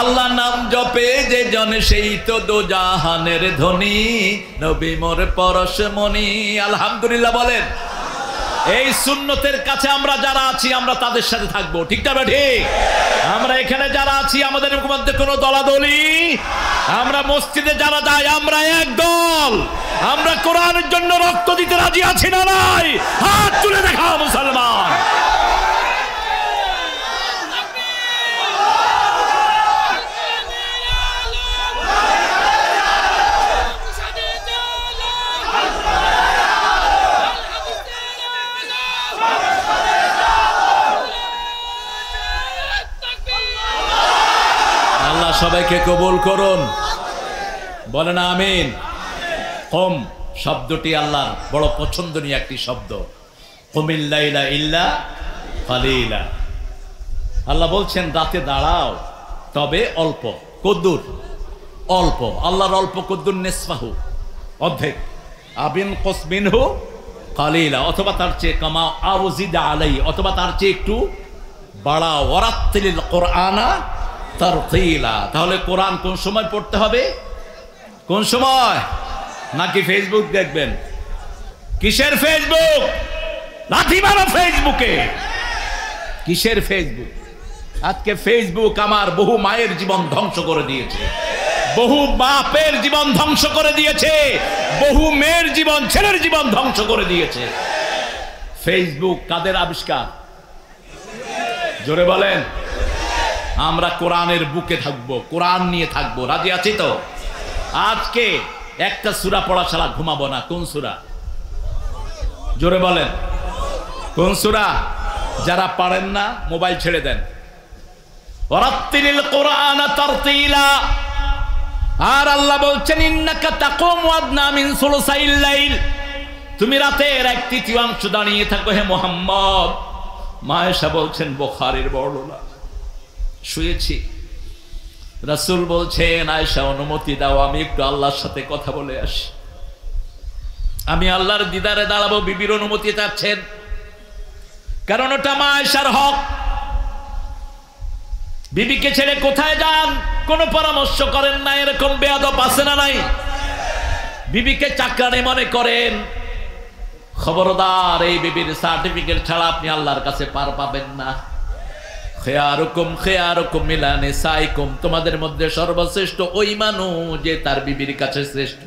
আল্লাহ নাম জপে যে জন সেই তো দোজাহানের ধনী, নবী মোর পরশমণি। আলহামদুলিল্লাহ বলেন। এই সুন্নতের কাছে আমরা যারা আছি, আমরা তাদের সাথে থাকবো, ঠিক না ঠিক? আমরা এখানে যারা আছি, আমাদের মধ্যে কোনো দলাদলি, আমরা মসজিদে যারা যাই, আমরা এক দল। আমরা কোরআনের জন্য রক্ত দিতে রাজি আছি না নাই? হাত তুলে দেখা মুসলমান। সবাইকে কবুল করুন, বলেন আমিন। কম শব্দটি আল্লাহর বড় পছন্দনীয় একটি শব্দ। কুমিল লাইলা ইল্লা কালিলা। আল্লাহ বলছেন রাতে দাঁড়াও, তবে অল্প। কদ্দুর? অল্প। আল্লাহর অল্প কদ্দুর? নিসফাহু, অর্ধেক। আবিন কসমিনহু কালিলা, অথবা তার চেয়ে কমাও। আউজিদা আলাই, অথবা তার চেয়ে একটু বাড়াও। ওয়ারাত্তিলিল কোরআনা তারতিলা। তাহলে কোরআন কোন সময় পড়তে হবে? কোন সময়? নাকি ফেসবুক দেখবেন? কিসের ফেসবুক? লাথি মারো ফেসবুকে। কিসের ফেসবুক? আজকে ফেসবুক আমার বহু মায়ের জীবন ধ্বংস করে দিয়েছে, বহু বাপের জীবন ধ্বংস করে দিয়েছে, বহু মেয়ের জীবন, ছেলের জীবন ধ্বংস করে দিয়েছে। ফেসবুক কাদের আবিষ্কার? জোরে বলেন। আমরা কোরআনের বুকে থাকবো, কোরআন নিয়ে থাকবো, রাজি আছি তো? আজকে একটা সূরা পড়া ছাড়া ঘুমাবো না। কোন সূরা? জোরে বলেন কোন সূরা? যারা পারেন না মোবাইল ছেড়ে দেন। ওয়ারাত্তিলিল কুরআনা তারতিলা। আর আল্লাহ বলছেন ইন্নাকা তাকুমু আদনা মিন সুলুসাইল লাইল, তুমি রাতের 1/3 দাঁড়িয়ে থাকো হে মুহাম্মদ। মা আয়েশা বলছেন, বুখারীর বর্ণনা, শুয়েছি, রাসূল বলছেন আয়েশা অনুমতি দাও আমি একটু আল্লাহর সাথে কথা বলে আসি। আমি আল্লাহর দিদারে দাঁড়াবো। বিবির অনুমতি চাচ্ছেন, কারণ ওটা মা আয়েশার হক। বিবিকে ছেড়ে কোথায় যান কোনো পরামর্শ করেন না, এরকম বেয়াদব আছে না নাই? বিবিকে চাকরানি মনে করেন, খবরদার, এই বিবির সার্টিফিকেট ছাড়া আপনি আল্লাহর কাছে পার পাবেন না। খেয়ারুকুম খেয়ারুকুম মিলা নিসাইকুম, তোমাদের মধ্যে সর্বশ্রেষ্ঠ ওই মানুষ যে তার বিবির কাছে শ্রেষ্ঠ।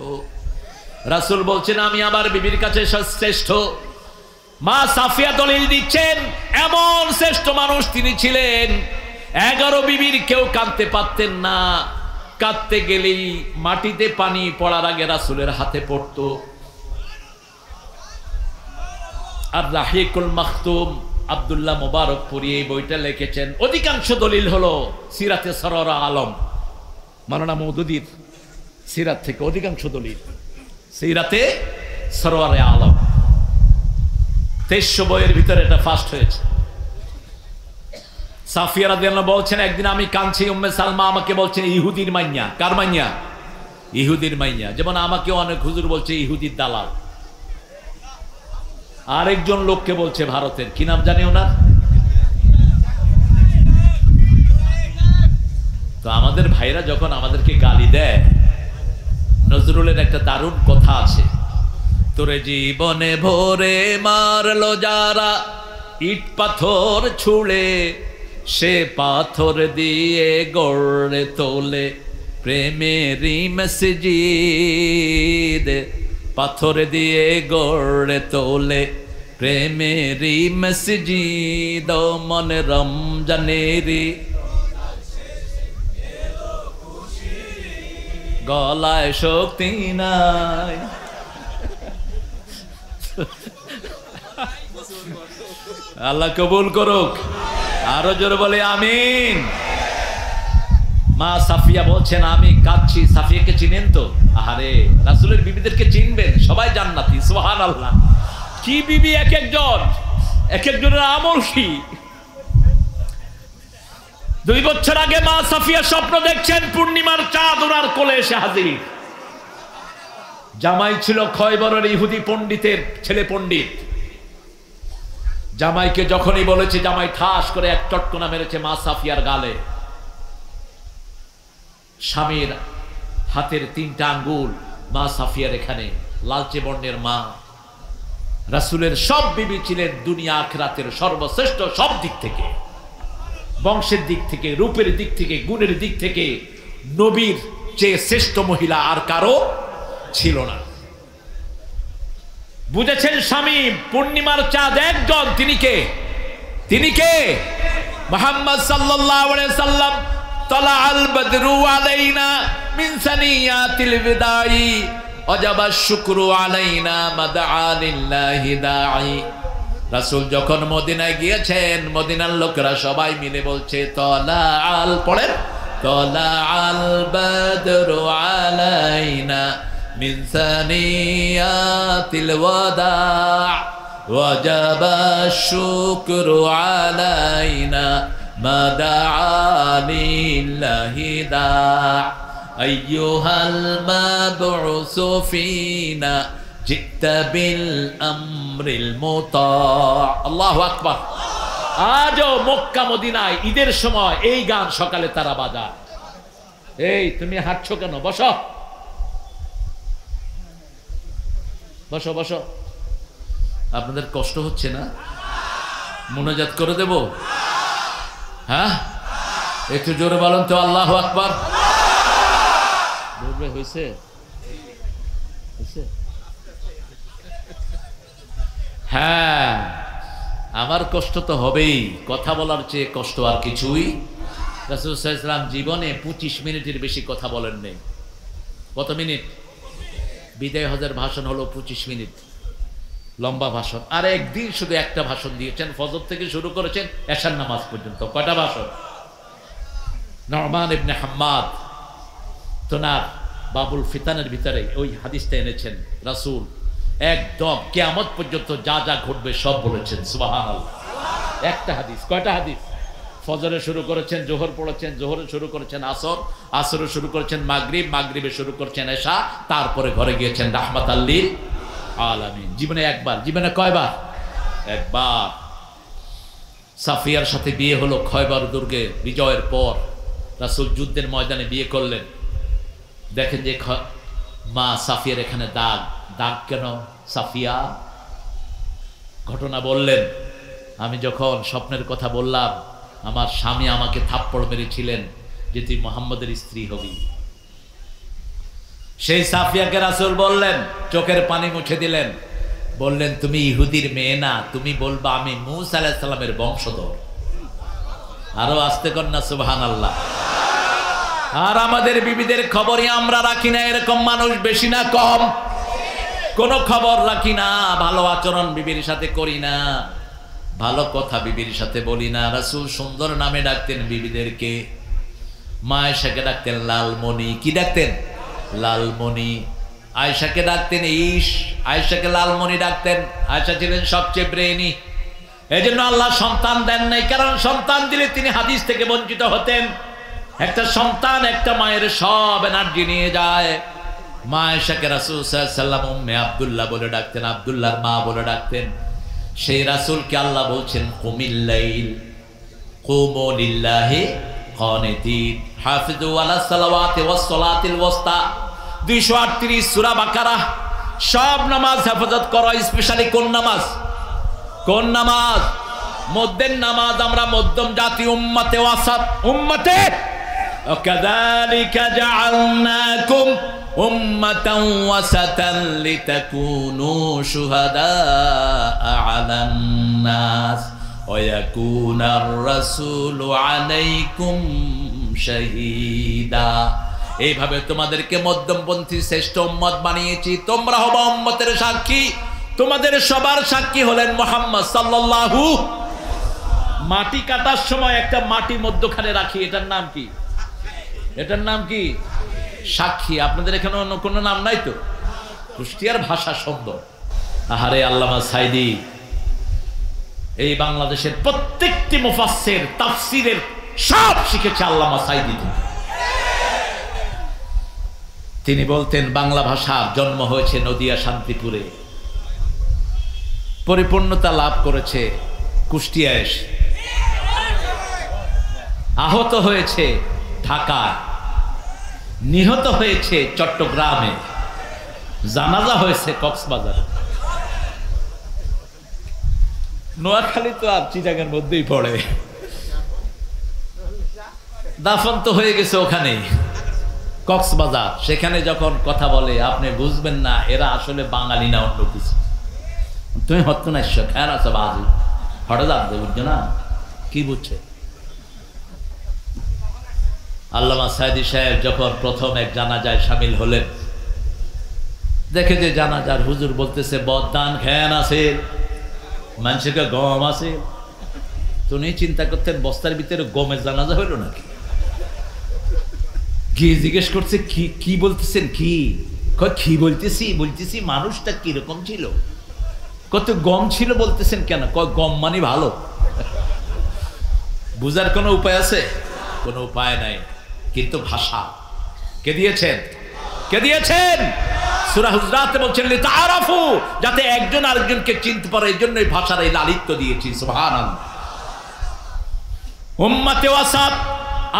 রাসূল বলছেন আমি আমার বিবির কাছে শ্রেষ্ঠ। মা সাফিয়া দলিল দিচ্ছেন, এমন শ্রেষ্ঠ মানুষ তিনি ছিলেন, 11 বিবির কেউ কাঁদতে পারতেন না। কাঁদতে গেলেই মাটিতে পানি পড়ার আগে রাসূলের হাতে পড়তো। আর রাহিকুল মাখতুম আব্দুল্লাহ মুবারকপুরি এই বইটা লিখেছেন। অধিকাংশ দলিল হলো সিরাতে সররা আলম, মাওলানা মওদুদীর সিরাত থেকে অধিকাংশ দলিল সিরাতে সরওয়ারে আলম। 2300 বইয়ের ভিতরে এটা ফার্স্ট হয়েছে। সাফিয়া রাদিয়াল্লাহু বলছেন, একদিন আমি কাঁদছি, উম্মে সালমা আমাকে বলছেন ইহুদির মাইয়া। কার মাইয়া? ইহুদির মাইয়া। যেমন আমাকে অনেক হুজুর বলছে ইহুদির দালাল। আরেকজন লোককে বলছে ভারতের, কি নাম জানি ওনার? তো আমাদের ভাইরা যখন আমাদেরকে গালি দেয়, নজরুলের একটা দারুণ কথা আছে, তোরে জীবনে ভোরে মারলো যারা ইট পাথর ছুঁড়ে, সে পাথর দিয়ে গড়ে তোলে প্রেমেরই মসজিদ, পাথর দিয়ে গড়ে তোলে প্রেমেরই মসজিদ, মনে রমজানেরই গলায় শক্তি নাই। আল্লাহ কবুল করুক। আরো জোরে বলে আমিন। মা সাফিয়া বলছেন আমি কাঁদছি। সাফিয়াকে চিনেন তো? আরে রাসূলের বিবিদেরকে চিনবেন, সবাই জান্নাতি। সুবহানাল্লাহ। কি বিবি এক একজন, এক একজনের আমল কি। 2 বছর আগে মা সাফিয়া স্বপ্ন দেখছেন পূর্ণিমার চাঁদ ওনার কোলে এসে হাজির। জামাই ছিল খয়বরের ইহুদি পণ্ডিতের ছেলে পণ্ডিত। জামাইকে যখনই বলেছে, জামাই ঠাস করে এক চটকনা মেরেছে মা সাফিয়ার গালে। স্বামীর হাতের 3টা আঙ্গুল মা সাফিয়ার এখানে, লালচে বর্ণের মা। রাসূলের সব বিবি ছিলেন দুনিয়া আখিরাতের সর্বশ্রেষ্ঠ, সব দিক থেকে, বংশের দিক থেকে, রূপের দিক থেকে, গুণের দিক থেকে নবীর চেয়ে শ্রেষ্ঠ মহিলা আর কারো ছিল না। বুঝেছেন স্বামী পূর্ণিমার চাঁদ একজন, তিনি কে? তিনি কে? মুহাম্মদ সাল্লাল্লাহু আলাইহি সাল্লাম। তালাআল বদরু আলাইনা মিন সানিয়াতিল বিদাই ওয়াজাবা শুকরু আলাইনা মাদআ লিল্লাহি দাঈ। রাসূল যখন মদিনায় গিয়েছেন, মদিনার লোকেরা সবাই মিলে বলছে তালাআল, পড়েন, তালাআল বদরু আলাইনা মিন সানিয়াতিল ওয়াদা' ওয়াজাবা শুকরু আলাইনা মাদআ লিল্লাহি দাঈ আইয়ুহাল মাবউসু ফিনা জিতা বিল আমরিল মুতা'। আল্লাহু আকবার। আজও মক্কা মদিনায় ঈদের সময় এই গান সকালে তারা বাজায়। এই তুমি হাঁটছো কেন? বসো বসো বসো। আপনাদের কষ্ট হচ্ছে না? মুনাজাত করে দেব? হ্যাঁ, একটু জোরে বলেন তো আল্লাহু আকবার। ভাই হয়েছে? হ্যাঁ, আমার কষ্ট তো হবেই, কথা বলার চেয়ে কষ্ট আর কিছুই। রাসূল সাল্লাল্লাহু আলাইহি ওয়াসাল্লাম জীবনে 25 মিনিটের বেশি কথা বলেন নাই। কত মিনিট? বিদায় হজের ভাষণ হলো 25 মিনিট, লম্বা ভাষণ। আর একদিন শুধু একটা ভাষণ দিয়েছেন, ফজর থেকে শুরু করেছেন এশার নামাজ পর্যন্ত। কয়টা ভাষণ? নু'মান ইবনে হাম্মাদ তোনার বাবুল ফিতানের ভিতরে ওই হাদিসটা এনেছেন। রাসূল একদম কিয়ামত পর্যন্ত যা যা ঘটবে সব বলেছেন। সুবহানাল্লাহ। একটা হাদিস। কয়টা হাদিস? ফজরে শুরু করেছেন, জোহর পড়েছেন, জোহরে শুরু করেছেন আসর, আসরে শুরু করেছেন মাগরিব, মাগরিবে শুরু করেছেন এশা, তারপরে ঘরে গিয়েছেন রাহমাতাল লিল আলামিন। জীবনে একবার। জীবনে কয়বার? একবার। সাফিয়ার সাথে বিয়ে হলো খয়বার দুর্গে বিজয়ের পর। রাসূল যুদ্ধের ময়দানে বিয়ে করলেন। দেখেন যে মা সাফিয়ার এখানে দাগ। দাগ কেন সাফিয়া? ঘটনা বললেন, আমি যখন স্বপ্নের কথা বললাম, আমার স্বামী আমাকে থাপ্পড় মেরেছিলেন যে তুই মুহাম্মদের স্ত্রী হবি। সেই সাফিয়াকে রাসূল বললেন, চোখের পানি মুছে দিলেন, বললেন তুমি ইহুদির মেয়ে না, তুমি বলবা আমি মূসা আলাইহিস সালামের বংশধর। আরো আস্তে কর না সুবহানাল্লাহ। আর আমাদের বিবিদের খবরই আমরা রাখি না, এরকম মানুষ বেশি না কম? কোনো খবর রাখি না, ভালো আচরণ বিবির সাথে করি না, ভালো কথা বিবির সাথে বলি না। রাসূল সুন্দর নামে ডাকতেন বিবিদেরকে। মা আয়েশাকে ডাকতেন লালমণি। কি ডাকতেন? লালমণি। আয়েশাকে ডাকতেন ঈশ। আয়েশাকে লালমণি ডাকতেন। আয়েশা ছিলেন সবচেয়ে ব্রেইনি। এই জন্য আল্লাহ সন্তান দেন নাই, কারণ সন্তান দিলে তিনি হাদিস থেকে বঞ্চিত হতেন। একটা সন্তান একটা মায়ের সব এনার্জি নিয়ে যায়। মা আয়েশাকে রাসূল সাল্লাল্লাহু আলাইহি ওয়াসাল্লাম উম্মে আব্দুল্লাহ বলে ডাকতেন, আব্দুল্লাহর মা বলে ডাকতেন। সেই রাসূলকে আল্লাহ বলছেন কুমিল লাইল কুমু লিল্লাহি কানিতিন হাফিজু আলাস সালাওয়াতি ওয়াস সালাতিল ওয়াসতা। 238 সূরা বাকারা। সব নামাজ হেফাজত করো। স্পেশালি কোন নামাজ? কোন নামাজ? মধ্যের নামাজ। আমরা মধ্যম জাতি, উম্মতে ওয়াসাত, উম্মতে ওয়াকাযালিকা জাআলনাকুম উম্মাতান ওয়াসাতান লিতাকুনু শুহাদাআ আলান নাস ওয়া ইয়াকুনার রাসূলু আলাইকুম শাহীদা। এইভাবে তোমাদেরকে মধ্যমপন্থী শ্রেষ্ঠ উম্মত বানিয়েছি, তোমরা হবা উম্মতের সাক্ষী। তোমাদের সবার সাক্ষী হলেন মুহাম্মদ সাল্লাল্লাহু। মাটি কাটার সময় একটা মাটি মধ্যখানে রাখি, এটার নাম কি? এটার নাম কি? সাক্ষী। আপনাদের এখানে অন্য কোনো নাম নাই তো? কুষ্টিয়ার ভাষা সুন্দর। আহারে আল্লামা সাইদি এই বাংলাদেশের প্রত্যেকটি মুফাসসির তাফসীরের সব শিখেছে আল্লামা সাইদি। তিনি বলতেন বাংলা ভাষার জন্ম হয়েছে নদিয়া শান্তিপুরে, পরিপূর্ণতা লাভ করেছে কুষ্টিয়ায় এসে, আহত হয়েছে ঢাকায়, নিহত হয়েছে চট্টগ্রামে, জানাজা হয়েছে কক্সবাজারে। নোয়াখালী তো আর চিটাগাঙ্গের মধ্যেই পড়ে, দাফন তো হয়ে গেছে ওখানে কক্সবাজার। সেখানে যখন কথা বলে আপনি বুঝবেন না এরা আসলে বাঙালি না অন্য কিছু। তুমি হত না খেয়াল আছে বাজু হঠাৎ আসবে, বুঝছো না? কি বুঝছে? আল্লামা সাইদি সাহেব যখন প্রথম এক জানাজায় সামিল হলেন, দেখে যে জানাজার হুজুর বলতেছে বদান খেয়ান আছে, মানুষের গম আছে। তো উনি চিন্তা করতেন বস্তার ভিতরে গমের জানাজা হইল নাকি? গিয়ে জিজ্ঞেস করছে কি কি বলতেছেন? কি কি বলতেছি মানুষটা কিরকম ছিল? কত গম ছিল বলতেছেন কেন? গম মানে ভালো। বুঝার কোনো উপায় আছে? কোনো উপায় নাই। কিন্তু ভাষা কে দিয়েছেন? কে দিয়েছেন? সূরা হুজরাতে বলছেন লিতাআরাফু, যাতে একজন আরেকজনকে চিনতে পারে, এই জন্যই ভাষার এই লালিত্য দিয়েছি। সুবহানাল্লাহ। উম্মতে ওয়াসাত,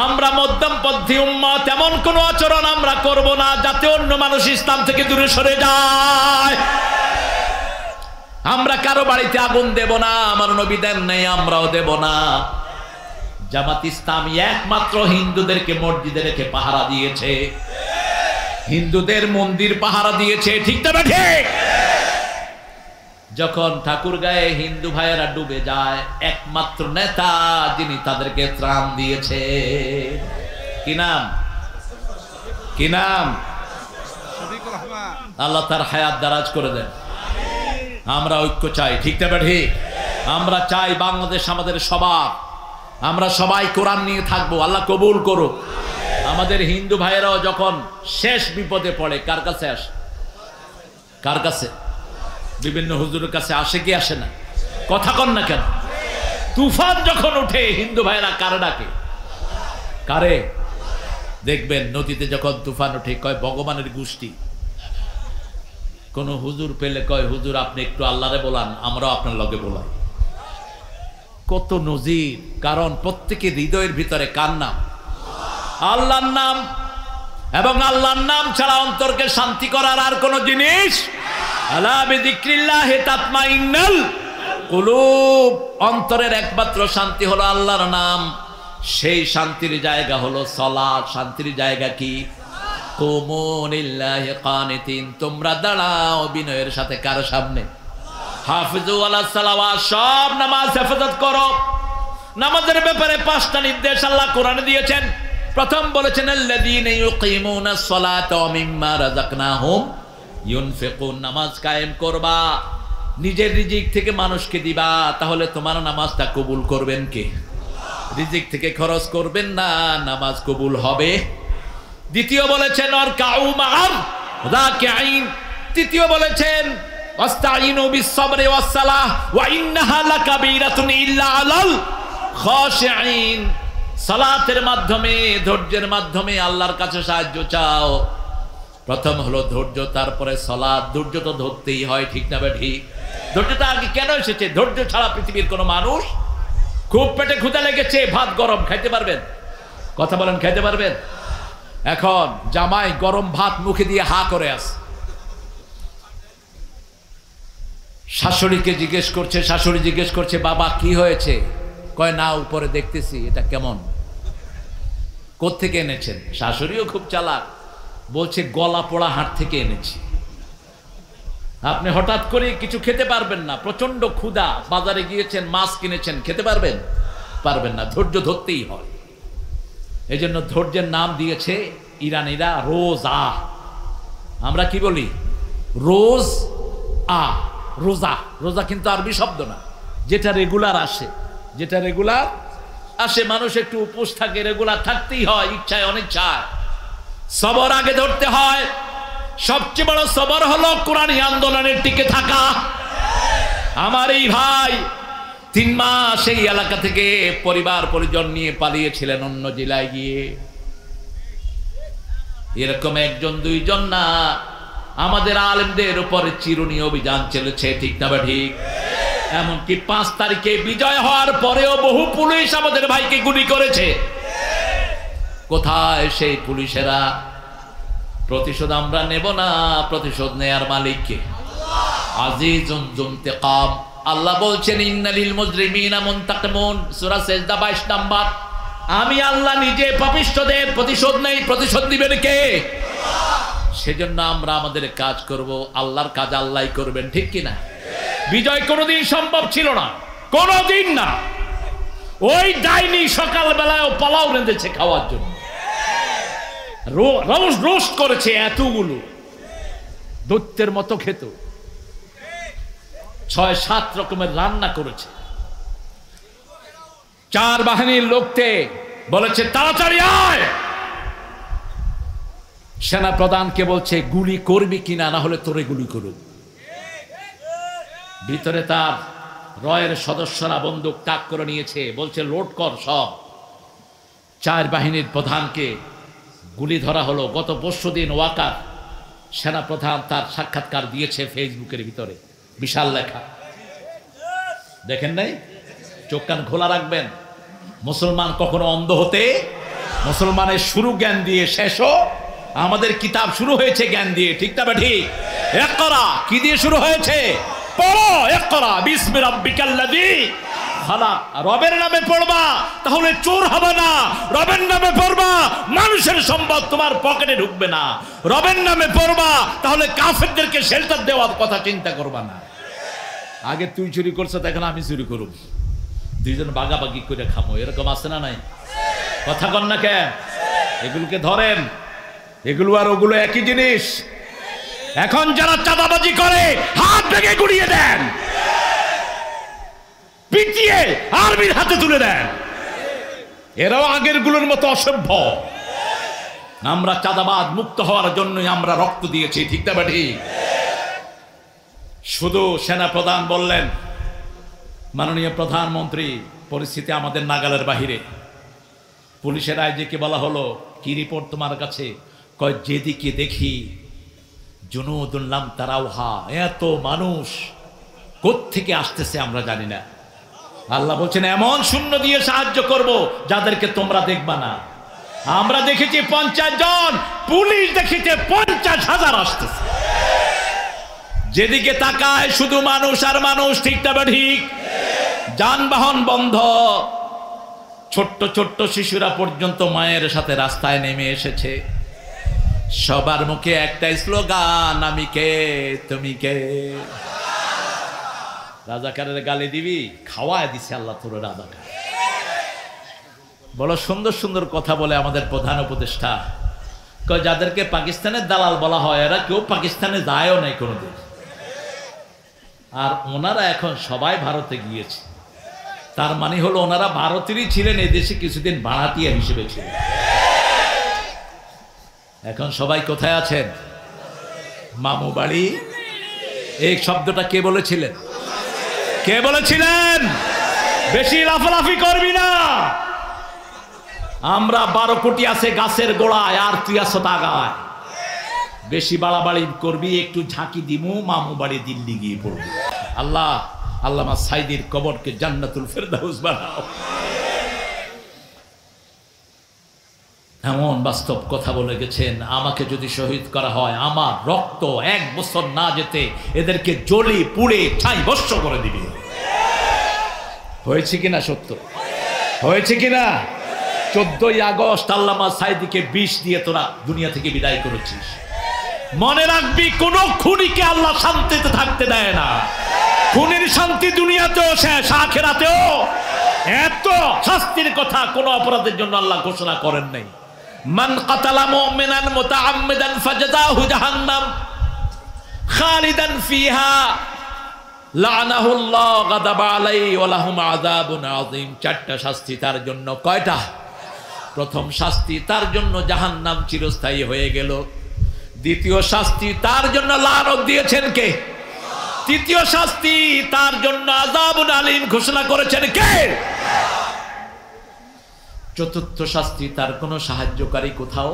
আমরা মধ্যমপন্থী উম্মত। এমন কোন আচরণ আমরা করব না যাতে অন্য মানুষ ইসলাম থেকে দূরে সরে যায়। আমরা কারো বাড়িতে আগুন দেব না, আমার নবী দেন নাই, আমরাও দেব না। জামাত ইসলামী একমাত্র হিন্দুদেরকে মসজিদে রেখে পাহারা দিয়েছে। হিন্দুদের মন্দির পাহারা দিয়েছে, ঠিক না ঠিক? যখন ঠাকুরগাঁয়ে হিন্দু ভাইয়েরা ডুবে যায়, একমাত্র নেতা যিনি তাদেরকে ত্রাণ দিয়েছে, কি নাম? কি নাম? আল্লাহ তার হায়াত দারাজ করে দেন। আমরা ঐক্য চাই, ঠিক না ঠিক? আমরা চাই বাংলাদেশ আমাদের সবার, আমরা সবাই কোরআন নিয়ে থাকবো, আল্লাহ কবুল করুক। আমাদের হিন্দু ভাইয়েরাও যখন শেষ বিপদে পড়ে কার কাছে আসে? কার কাছে? বিভিন্ন হুজুরের কাছে আসে কি আসে না? কথা কন না কেন? তুফান যখন উঠে হিন্দু ভাইয়েরা কারে ডাকে? কারে? দেখবেন নদীতে যখন তুফান উঠে কয় ভগবানের গোষ্ঠী। কোন হুজুর পেলে কয় হুজুর আপনি একটু আল্লাহরে বলান, আমরাও আপনার লগে বলাই। কত নজির! কারণ প্রত্যেকের হৃদয়ের ভিতরে কার নাম? আল্লাহর নাম। এবং আল্লাহর নাম ছাড়া অন্তরকে শান্তি করার আর কোন জিনিস? আলা বিযিক্রিল্লাহি তাতমাইন্নুল কুলুব। অন্তরের একমাত্র শান্তি হলো আল্লাহর নাম। সেই শান্তির জায়গা হলো সালাত। শান্তির জায়গা কি? কুমু লিল্লাহি কানিতিন। তোমরা দাঁড়াও বিনয়ের সাথে কার সামনে? হাফিজু আলাস সালাওয়াত। সব নামাজ হেফাজত করো। নামাজের ব্যাপারে 5টা নির্দেশ আল্লাহ কোরআনে দিয়েছেন। প্রথম বলেছেন আল্লাযীনা ইউকিমুনাস সালাতা ওয়া মিম্মা রাযাকনাহুম ইউনফিকুন। নামাজ কায়েম করবা, নিজের রিজিক থেকে মানুষকে দিবা, তাহলে তোমার নামাজটা কবুল করবেন কে? রিজিক থেকে খরচ করবেন না, নামাজ কবুল হবে। দ্বিতীয় বলেছেন ওয়ারকাউ মা'আর রাকিঈন। তৃতীয় বলেছেন ওয়াস্তাঈনু বিস-সাবরি ওয়াস-সালাহ ওয়া ইন্নাহা লাকাবীরাতুন ইল্লা আলাল খাশিঈন। সালাতের মাধ্যমে, ধৈর্যের মাধ্যমে আল্লাহর কাছে সাহায্য চাও। প্রথম হলো ধৈর্য, তারপরে সালাত। ধৈর্য তো ধরতেই হয়, ঠিক না ঠিক? ধৈর্যটা আগে কেন এসেছে? ধৈর্য ছাড়া পৃথিবীর কোনো মানুষ, খুব পেটে ক্ষুধা লেগেছে, ভাত গরম, খাইতে পারবেন? কথা বলেন, খাইতে পারবেন? এখন জামাই গরম ভাত মুখে দিয়ে হা করে আছে। শাশুড়িকে জিজ্ঞেস করছে, শাশুড়ি জিজ্ঞেস করছে বাবা কি হয়েছে? কয় না, উপরে দেখতেছি। এটা কেমন? কোত্থেকে এনেছেন? শাশুড়িও খুব চালাক, বলছে গলা পোড়া হাট থেকে এনেছি। আপনি হঠাৎ করে কিছু খেতে পারবেন না, প্রচন্ড ক্ষুধা, বাজারে গিয়েছেন, মাছ কিনেছেন, খেতে পারবেন? পারবেন না। ধৈর্য ধরতেই হয়। এই জন্য ধৈর্যের নাম দিয়েছে ইরানিরা রোজা। আমরা কি বলি? রোজ আ, রোজা। রোজা কিন্তু আরবি শব্দ না, যেটা রেগুলার আসে, যেটা রেগুলার আসে। মানুষ একটু উপোস থাকে, রেগুলার থাকতেই হয়, ইচ্ছায় অনিচ্ছায়। সবর আগে ধরতে হয়। সবচেয়ে বড় সবর হলো কোরআনী আন্দোলনের টিকে থাকা। আমার এই ভাই 3 মাস এই এলাকা থেকে পরিবার পরিজন নিয়ে পালিয়েছিলেন অন্য জেলায় গিয়ে। এরকম 1জন 2জন না, আমাদের আলেমদের উপরে চিরুনি অভিযান চলেছে, ঠিক না ঠিক? এমনকি 5 তারিখে বিজয় হওয়ার পরেও বহু পুলিশ আমাদের ভাইকে গুলি করেছে। কোথায় সেই পুলিশেরা? প্রতিশোধ আমরা নেব না, প্রতিশোধ নেয়ার মালিককে। আজিজুন যুনতিকাম। আল্লাহ বলছেন ইন্নালিল মুজরিমিনা মুনতাকিমুন, সূরা সেজদা 22 নাম্বার। আমি আল্লাহ নিজে পাপিষ্ঠদের প্রতিশোধ নেই। প্রতিশোধ দিবেন কে? সেজন্য আমরা আমাদের কাজ করব, আল্লাহর কাজ আল্লাহই করবেন, ঠিক কিনা? বিজয় কোনোদিন সম্ভব ছিল না, কোনোদিন না। ওই ডাইনি সকালবেলায় পোলাও রেঁধেছে খাওয়ার জন্য, রোস্ট করেছে এতগুলো, দৈত্যের মতো খেত। 6-7 রকমের রান্না করেছে। 4 বাহিনীর লোককে বলেছে তাড়াতাড়ি আয়। সেনা প্রধানকে বলছে গুলি করবি কিনা, না হলে তোরে গুলি করুক। ভিতরে তার রয়ের সদস্যরা বন্দুক তাক করে নিয়েছে, বলছে লোড কর সব। 4 বাহিনীর প্রধানকে গুলি ধরা হলো। গত পরশুদিন ওয়াকার সেনা প্রধান তার সাক্ষাৎকার দিয়েছে ফেসবুকের ভিতরে, বিশাল লেখা। দেখেন নাই? চোখ কান খোলা রাখবেন। মুসলমান কখনো অন্ধ হতে, মুসলমানের শুরু জ্ঞান দিয়ে, শেষও আমাদের কিতাব শুরু হয়েছে জ্ঞান দিয়ে, ঠিক না ঠিক? ইকরা কি দিয়ে শুরু হয়েছে? পড়ো, ইকরা বিসমি রাব্বিকাল্লাযী ফালাক। রবের নামে পড়বা তাহলে চোর হবে না, রবের নামে পড়বা মানুষের সম্পদ তোমার পকেটে ঢুকবে না, রবের নামে পড়বা তাহলে কাফেরদেরকে শেল্টার দেওয়ার কথা চিন্তা করবা না। আগে তুই চুরি করছ, এখন আমি চুরি করব, দুইজন বাগাবাগি করে খামো, এরকম আছে না নাই? কথা কন না কেন? এগুলোকে ধরেন, এগুলো আর ওগুলো একই জিনিস। এখন যারা চাঁদাবাজি করে হাত ভেঙে গুড়িয়ে দেন, পিটিয়ে আর্মির হাতে তুলে দেন। এরাও আগের গুলোর মতো অসভ্য। আমরা চাঁদাবাজ মুক্ত হওয়ার জন্যই আমরা রক্ত দিয়েছি, ঠিক না ঠিক? শুধু সেনা প্রধান বললেন, মাননীয় প্রধানমন্ত্রী, পরিস্থিতি আমাদের নাগালের বাহিরে। পুলিশের আইজিকে বলা হলো, কি রিপোর্ট তোমার কাছে? কয় যেদিকে দেখি জুনুদুন লাম তারাউহা, এত মানুষ কোত্থেকে আসতেছে আমরা জানি না। আল্লাহ বলছেন এমন শূন্য দিয়ে সাহায্য করব যাদেরকে তোমরা দেখবা না। আমরা দেখেছি 50 জন, পুলিশ দেখেছে 50,000 আসতেছে। যেদিকে তাকায় শুধু মানুষ আর মানুষ, ঠিক না ঠিক? যানবাহন বন্ধ, ছোট্ট ছোট্ট শিশুরা পর্যন্ত মায়ের সাথে রাস্তায় নেমে এসেছে। সবার মুখে একটাই স্লোগান, আমি কে তুমি কে। রাজাকারের গালি দিবি, খাওয়ায় দিছে আল্লাহ তোর রাজাকার। বড় সুন্দর সুন্দর কথা বলে আমাদের প্রধান উপদেষ্টা, কয় যাদেরকে পাকিস্তানের দালাল বলা হয় এরা কেউ পাকিস্তানে যায়ও নাই কোনোদিন, আর ওনারা এখন সবাই ভারতে গিয়েছে। তার মানে হলো ওনারা ভারতেরই ছিলেন, এদেশে কিছুদিন ভাড়াটিয়া হিসেবে ছিলেন। এখন সবাই কোথায় আছেন? মামু বাড়ি। এই শব্দটা কে বলেছিলেন? কে বলেছিলেন? বেশি লাফালাফি করবি না। আমরা 12 কোটি আছে গাছের গোড়ায়, আর তুই আছো তাগায়। বেশি বাড়াবাড়ি করবি, একটু ঝাঁকি দিমু, মামু বাড়ি দিল্লি গিয়ে পড়বি। আল্লাহ আল্লামা সাইদির কবরকে জান্নাতুল ফেরদাউস বানাও। এমন বাস্তব কথা বলে গেছেন, আমাকে যদি শহীদ করা হয় আমার রক্ত 1 বছর না যেতে এদেরকে জ্বলি পুড়ে ছাই ভস্ম করে দিবি। হয়েছে কিনা? সত্য হয়েছে কিনা? 14ই আগস্ট আল্লামা সাইদিকে বিষ দিয়ে তোরা দুনিয়া থেকে বিদায় করেছিস। মনে রাখবি, কোন খুনিকে আল্লাহ শান্তিতে থাকতে দেয় না। খুনির শান্তি দুনিয়াতেও শেষ, আখিরাতেও। এত শাস্তির কথা কোন অপরাধের জন্য আল্লাহ ঘোষণা করেন নাই। মান কাতালা মুমিনান মুতাআম্মিদান ফাজাযাহু জাহান্নাম খালিদান ফিহা লানাহুল্লাহ গাদাবা আলাইহি ওয়া লাহুম আযাবুন আযীম। 4টা শাস্তি তার জন্য। কয়টা? প্রথম শাস্তি তার জন্য জাহান্নাম চিরস্থায়ী হয়ে গেল। দ্বিতীয় শাস্তি তার জন্য লানত দিয়েছেন কে? তৃতীয় শাস্তি তার জন্য আযাবুন আলীম ঘোষণা করেছেন কে? চতুর্থ শাস্তি তার কোনো সাহায্যকারী কোথাও।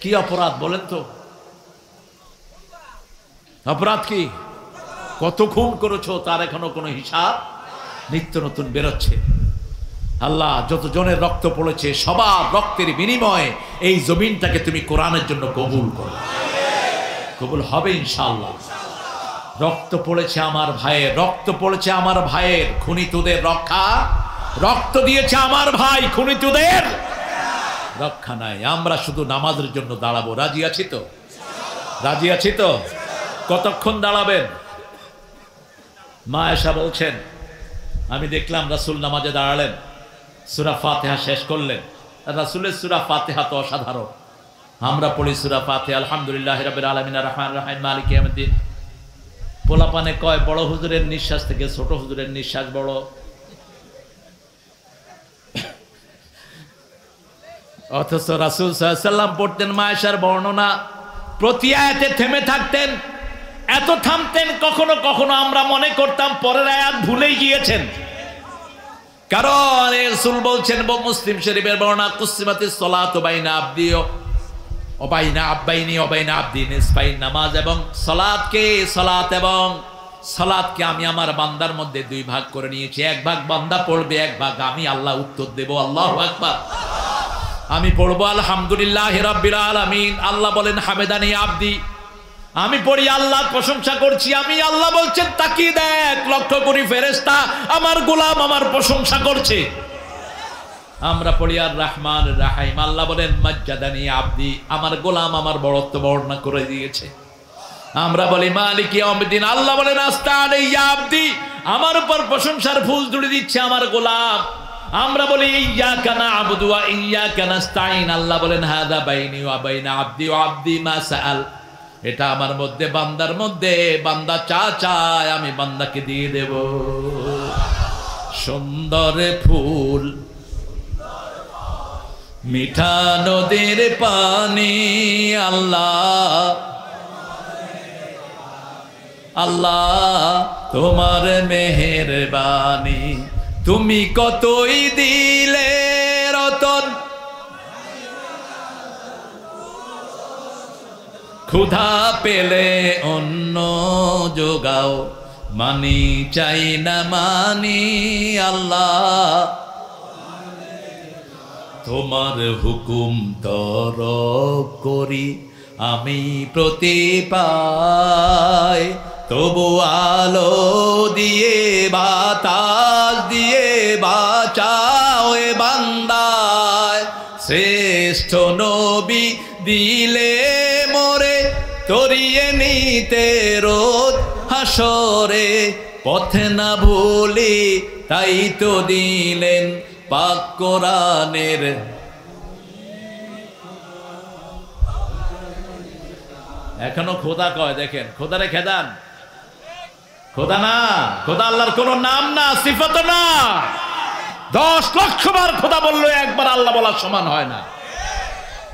কি অপরাধ বলেন তো? অপরাধ কি? কত খুন করেছো তার এখনো কোনো হিসাব নিত্য নতুন বেরোচ্ছে। আল্লাহ যত জনের রক্ত পড়েছে সবার রক্তের বিনিময়ে এই জমিনটাকে তুমি কোরআনের জন্য কবুল করো। কবুল হবে ইনশাআল্লাহ। রক্ত পড়েছে আমার ভাইয়ের, রক্ত পড়েছে আমার ভাইয়ের, খুনিতদের রক্ষা। রক্ত দিয়েছে আমার ভাই, খুনিতদের রক্ষা নাই। আমরা শুধু নামাজের জন্য দাঁড়াবো। রাজি আছি তো? রাজি আছি তো? কতক্ষণ দাঁড়াবেন? মা আয়েশা বলছেন, আমি দেখলাম রাসূল নামাজে দাঁড়ালেন, সূরা ফাতিহা শেষ করলেন। রাসূলের সূরা ফাতিহা তো অসাধারণ। আমরা পড়ি সূরা ফাতিহা, আলহামদুলিল্লাহি রাব্বিল আলামিন আর রহমানির রহিম মালিকি ইয়াউমিদ্দিন। পোলাপানে কয় বড় হুজুরের নিঃশ্বাস থেকে ছোট হুজুরের নিঃশ্বাস বড়। অথচ রাসূল সাল্লাল্লাহু আলাইহি ওয়াসাল্লাম পড়তেন মা আয়েশার বর্ণনা, প্রতি আয়াতে থেমে থাকতেন। এত থামতেন কখনো কখনো আমরা মনে করতাম পরের আয়াত ভুলেই গিয়েছেন। কারণ রাসূল বলছেন, মুসলিম শরীফের বর্ণনা, কুসিমাতিস সালাতু বাইনা আবদি ওয়া বাইনা আব্বাইনি ওয়া বাইনা আবদি নিসফাইন। নামাজ এবং সালাতকে আমি আমার বান্দার মধ্যে 2 ভাগ করে নিয়েছি। 1 ভাগ বান্দা পড়বে, 1 ভাগ আমি আল্লাহ উত্তর দেব। আল্লাহু আকবার। আমি পড়বো আলহামদুলিল্লাহি রাব্বিল আলামিন। আল্লাহ বলেন হামেদানি আবদি। আমি পড়ি আল্লাহর প্রশংসা করছি, আমি আল্লাহ বলছেন তাকিয়ে দেখ, লক্ষ্য করি ফেরেশতা আমার গোলাম আমার প্রশংসা করছে। আমরা পড়ি আর রহমান রাহিম, আল্লাহ বলেন মাজ্জাদানি আব্দি, আমার গোলাম আমার বড়ত্ব বর্ণনা করে দিয়েছে। আমরা বলি মালিক ইয়াউমিদ্দিন, আল্লাহ বলেন আস্তানি ইয়া আব্দি, আমার উপর প্রশংসার ফুল জুড়ে দিচ্ছে আমার গোলাম। আমরা বলি ইয়্যাকা না'বুদু ওয়া ইয়্যাকা নাস্তাঈন, আল্লাহ বলেন হাদা বাইনি ওয়া বাইনা আব্দি ওয়া আব্দি মা সাআল, এটা আমার মধ্যে বান্দার মধ্যে, বান্দা চা চায় আমি বান্দাকে দিয়ে দেব। সুন্দর ফুল মিঠা নদীর পানি, আল্লাহ আল্লাহ তোমার মেহেরবানি, তুমি কতই দিলে রতন, ক্ষুধা পেলে অন্ন যোগাও, মানি চাই না মানি আল্লাহ, তোমার হুকুম তরক করি আমি প্রতি পাই, তবু আলো দিয়ে বাতাস দিয়ে বাঁচাও এ বান্দায়, শ্রেষ্ঠ নবী দিলে মোরে তরিয়ে নিতে রোদ হাসরে, পথে না ভুলি তাই তো দিলেন পাক কোরআনের। এখনো খোদা কয়, দেখেন খোদারে খেদান, খোদা না, খোদা আল্লাহর কোন নাম না, সিফাত না। 10 লক্ষ বার খোদা বললো একবার আল্লাহ বলার সমান হয় না।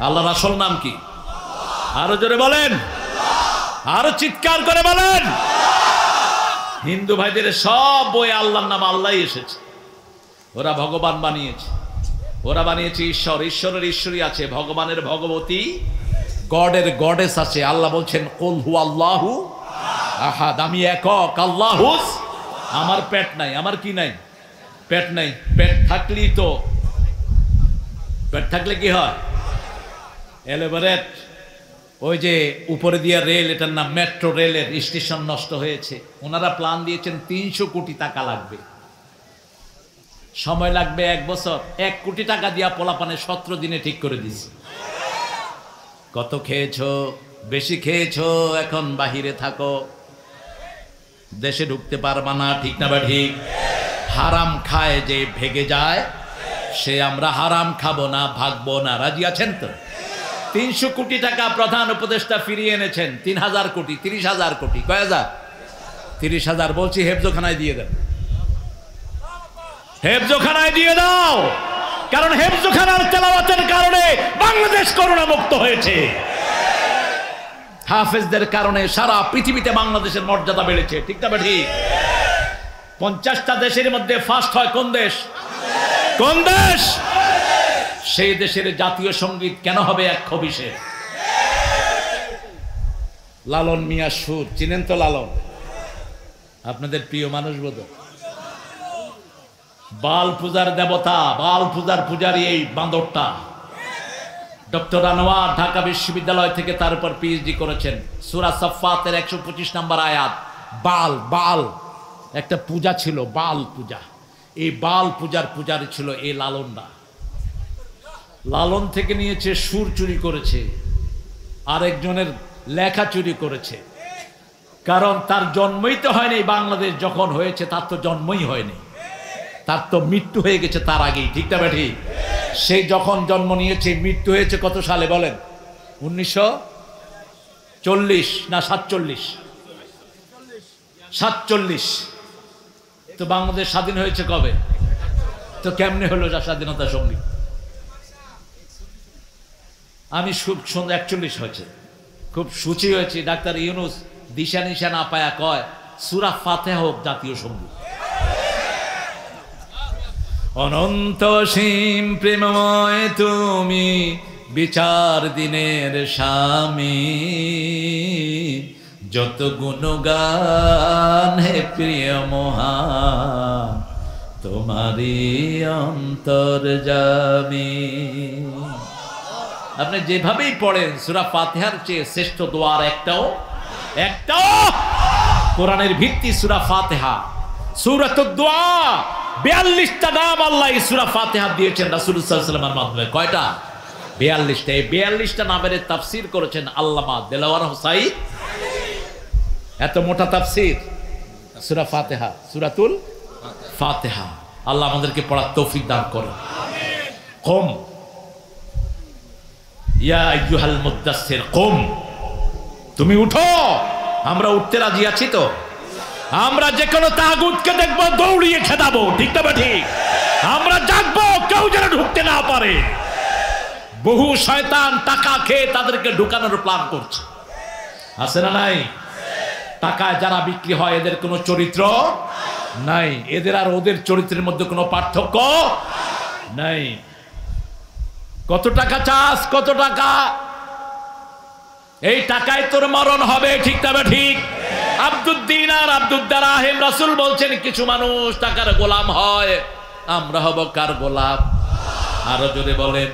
আল্লাহর আসল নাম কি? আরো জোরে বলেন, আরো চিৎকার করে বলেন। হিন্দু ভাইদের সব বইয়ে আল্লাহর নাম আল্লাহই এসেছে। ওরা ভগবান বানিয়েছে, ওরা বানিয়েছে ঈশ্বর, ঈশ্বরের ঈশ্বরী আছে, ভগবানের ভগবতী, গডের গডেস আছে। আল্লাহ বলছেন কুল হুয়াল্লাহু আহাদ, আমি একক, আল্লাহুস। আমার পেট নাই, আমার কি নাই? পেট নাই। পেট থাকলেই তো, পেট থাকলে কি হয়? এলিভেটেড, ওই যে উপরে দিয়া রেল, এটার নাম মেট্রো রেলের স্টেশন নষ্ট হয়েছে। ওনারা প্ল্যান দিয়েছেন 300 কোটি টাকা লাগবে, সময় লাগবে 1 বছর। 1 কোটি টাকা দিয়া পোলাপানে 17 দিনে ঠিক করে দিয়েছে। কত খেয়েছো? বেশি খেয়েছো, এখন বাহিরে থাকো, দেশে ঢুকতে পারবা না। ঠিক না বা ঠিক? হারাম খায় যে ভেগে যায়, সে আমরা হারাম খাবো না, ভাগবো না। রাজি আছেন তো? 300 কোটি টাকা প্রধান উপদেষ্টা ফিরিয়ে এনেছেন। 3000 কোটি, 30,000 কোটি, কয় হাজার? 30,000 বলছি হেফজোখানায় দিয়ে দেন, হেফজোখানায় দিয়ে দাও। কারণ হেফজোখানার তেলাওয়াতের কারণে বাংলাদেশ করোনা মুক্ত হয়েছে, হাফেজদের কারণে সারা পৃথিবীতে বাংলাদেশের মর্যাদা বেড়েছে। ঠিক না ঠিক? 50টা দেশের মধ্যে ফার্স্ট হয় কোন দেশ? কোন দেশ? সেই দেশের জাতীয় সঙ্গীত কেন হবে 120-এ? লালন মিয়া সুর, চিনেন তো লালন? আপনাদের প্রিয় মানুষ বোধ। বাল পূজার দেবতা, বাল পূজার পূজারী এই বান্দরটা। ডক্টর আনোয়ার ঢাকা বিশ্ববিদ্যালয় থেকে তার উপর পিএইচডি করেছেন। সূরা সাফফাতের 125 নম্বর আয়াত। বাল, বাল একটা পূজা ছিল, বাল পূজা। এই বাল পূজার পূজারী ছিল এই লালনরা। লালন থেকে নিয়েছে, সুর চুরি করেছে, আরেকজনের লেখা চুরি করেছে। কারণ তার জন্মই তো হয়নি বাংলাদেশ যখন হয়েছে, তার তো জন্মই হয়নি, তার তো মৃত্যু হয়ে গেছে তার আগেই। ঠিক না ঠিক? সেই যখন জন্ম নিয়েছে, মৃত্যু হয়েছে কত সালে বলেন? 1940 না 47? 47। তো বাংলাদেশ স্বাধীন হয়েছে কবে? তো কেমনে হলো যা স্বাধীনতা সঙ্গী? আমি খুব সুন্দর 41 হয়েছে, খুব সুচি হয়েছি। ডাক্তার ইউনুস দিশা নিশা না পায়া কয় সূরা ফাতিহা হোক জাতীয় সঙ্গীত। অনন্ত সীম প্রেমময় তুমি, বিচার দিনের স্বামী, যত গুণগান হে প্রিয় মহান, তোমারই অন্তর্যামী। আপনি যেভাবেই পড়েন, সূরা ফাতিহার চেয়ে শ্রেষ্ঠ দোয়ার একটাও একটা কোরআনের ভিত্তি সূরা ফাতিহা, সূরাতুদ দুআ। 42টা নাম আল্লাহ এই সূরা ফাতিহা দিয়েছেন রাসূলুল্লাহ সাল্লাল্লাহু আলাইহি ওয়াসাল্লামের মাধ্যমে। কয়টা? 42টা। এই 42টা নামের তাফসীর করেছেন আল্লামা দেলাওয়ার হোসাইন। এত মোটা তাফসীর সূরা ফাতিহা, সূরাতুল ফাতিহা। আল্লাহ আমাদেরকে পড়ার তৌফিক দান করুন। কুম ইয়া আইয়ুহাল মুদ্দাসসির কুম, তুমি উঠো। আমরা উঠতে রাজি আছি তো? আমরা যে কোনো তাগুতকে দেখবো দৌড়িয়ে খেদাবো, ঠিক না ঠিক? আমরা জাগবো, কেউ যেন ঢুকতে না পারে। বহু শয়তান টাকা খেয়ে তাদেরকে ঢুকানোর প্ল্যান করছে, আছে না নাই? টাকায় যারা বিক্রি হয় এদের কোনো চরিত্র নাই, এদের আর ওদের চরিত্রের মধ্যে কোনো পার্থক্য নাই। কত টাকা চাস? কত টাকা? এই টাকায় তোর মরণ হবে, ঠিক না ঠিক? আব্দুদ্দিন আর আব্দুদ্দারাহিম, রাসূল বলছেন কিছু মানুষ টাকার গোলাম হয়, আমরা হব কার গোলাম? আরো জোরে বলেন।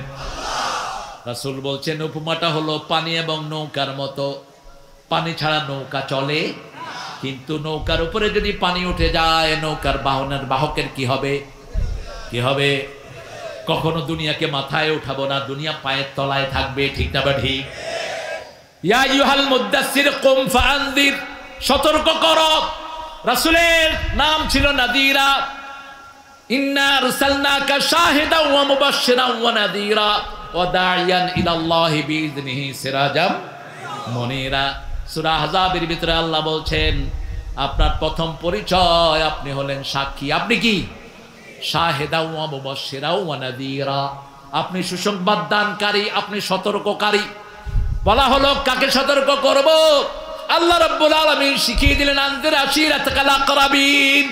রাসূল বলছেন উপমাটা হলো পানি এবং নৌকার মতো। পানি ছাড়া নৌকা চলে, কিন্তু নৌকার উপরে যদি পানি উঠে যায় নৌকার বাহকের কি হবে? কি হবে? কখনো দুনিয়াকে মাথায় উঠাবো না, দুনিয়া পায়ের তলায় থাকবে, ঠিক না ঠিক? ইয়া আইয়ুহাল মুদ্দাসসির কুম ফাআনযির, সতর্ক করো। রাসূলের নাম ছিল নাযীরা। ইন্না আরসালনাকা শাহিদান ওয়া মুবাশশিরান ওয়া নাযীরা ওয়া দা'iয়ান ইলাল্লাহি বিইযনিহি সিরাজাম মুনীরা। সূরা আহজাবের ভিতরে আল্লাহ বলছেন আপনার প্রথম পরিচয় আপনি হলেন সাক্ষী। আপনি কি? শাহিদান ওয়া মুবাশশিরান ওয়া নাযীরা, আপনি সুসংবাদ দানকারী, আপনি সতর্ককারী। বলা হলো কাকে সতর্ক করব? আল্লাহ রাব্বুল আলামিন শিখিয়ে দিলেন আনজির আশিরাতাকাল আকরাবিন,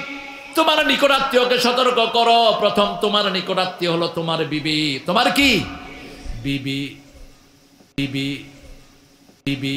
তোমার নিকটাত্মীয়কে সতর্ক করো। প্রথম তোমার নিকটাত্মীয় হলো তোমার বিবি। তোমার কি? বিবি। বিবি বিবি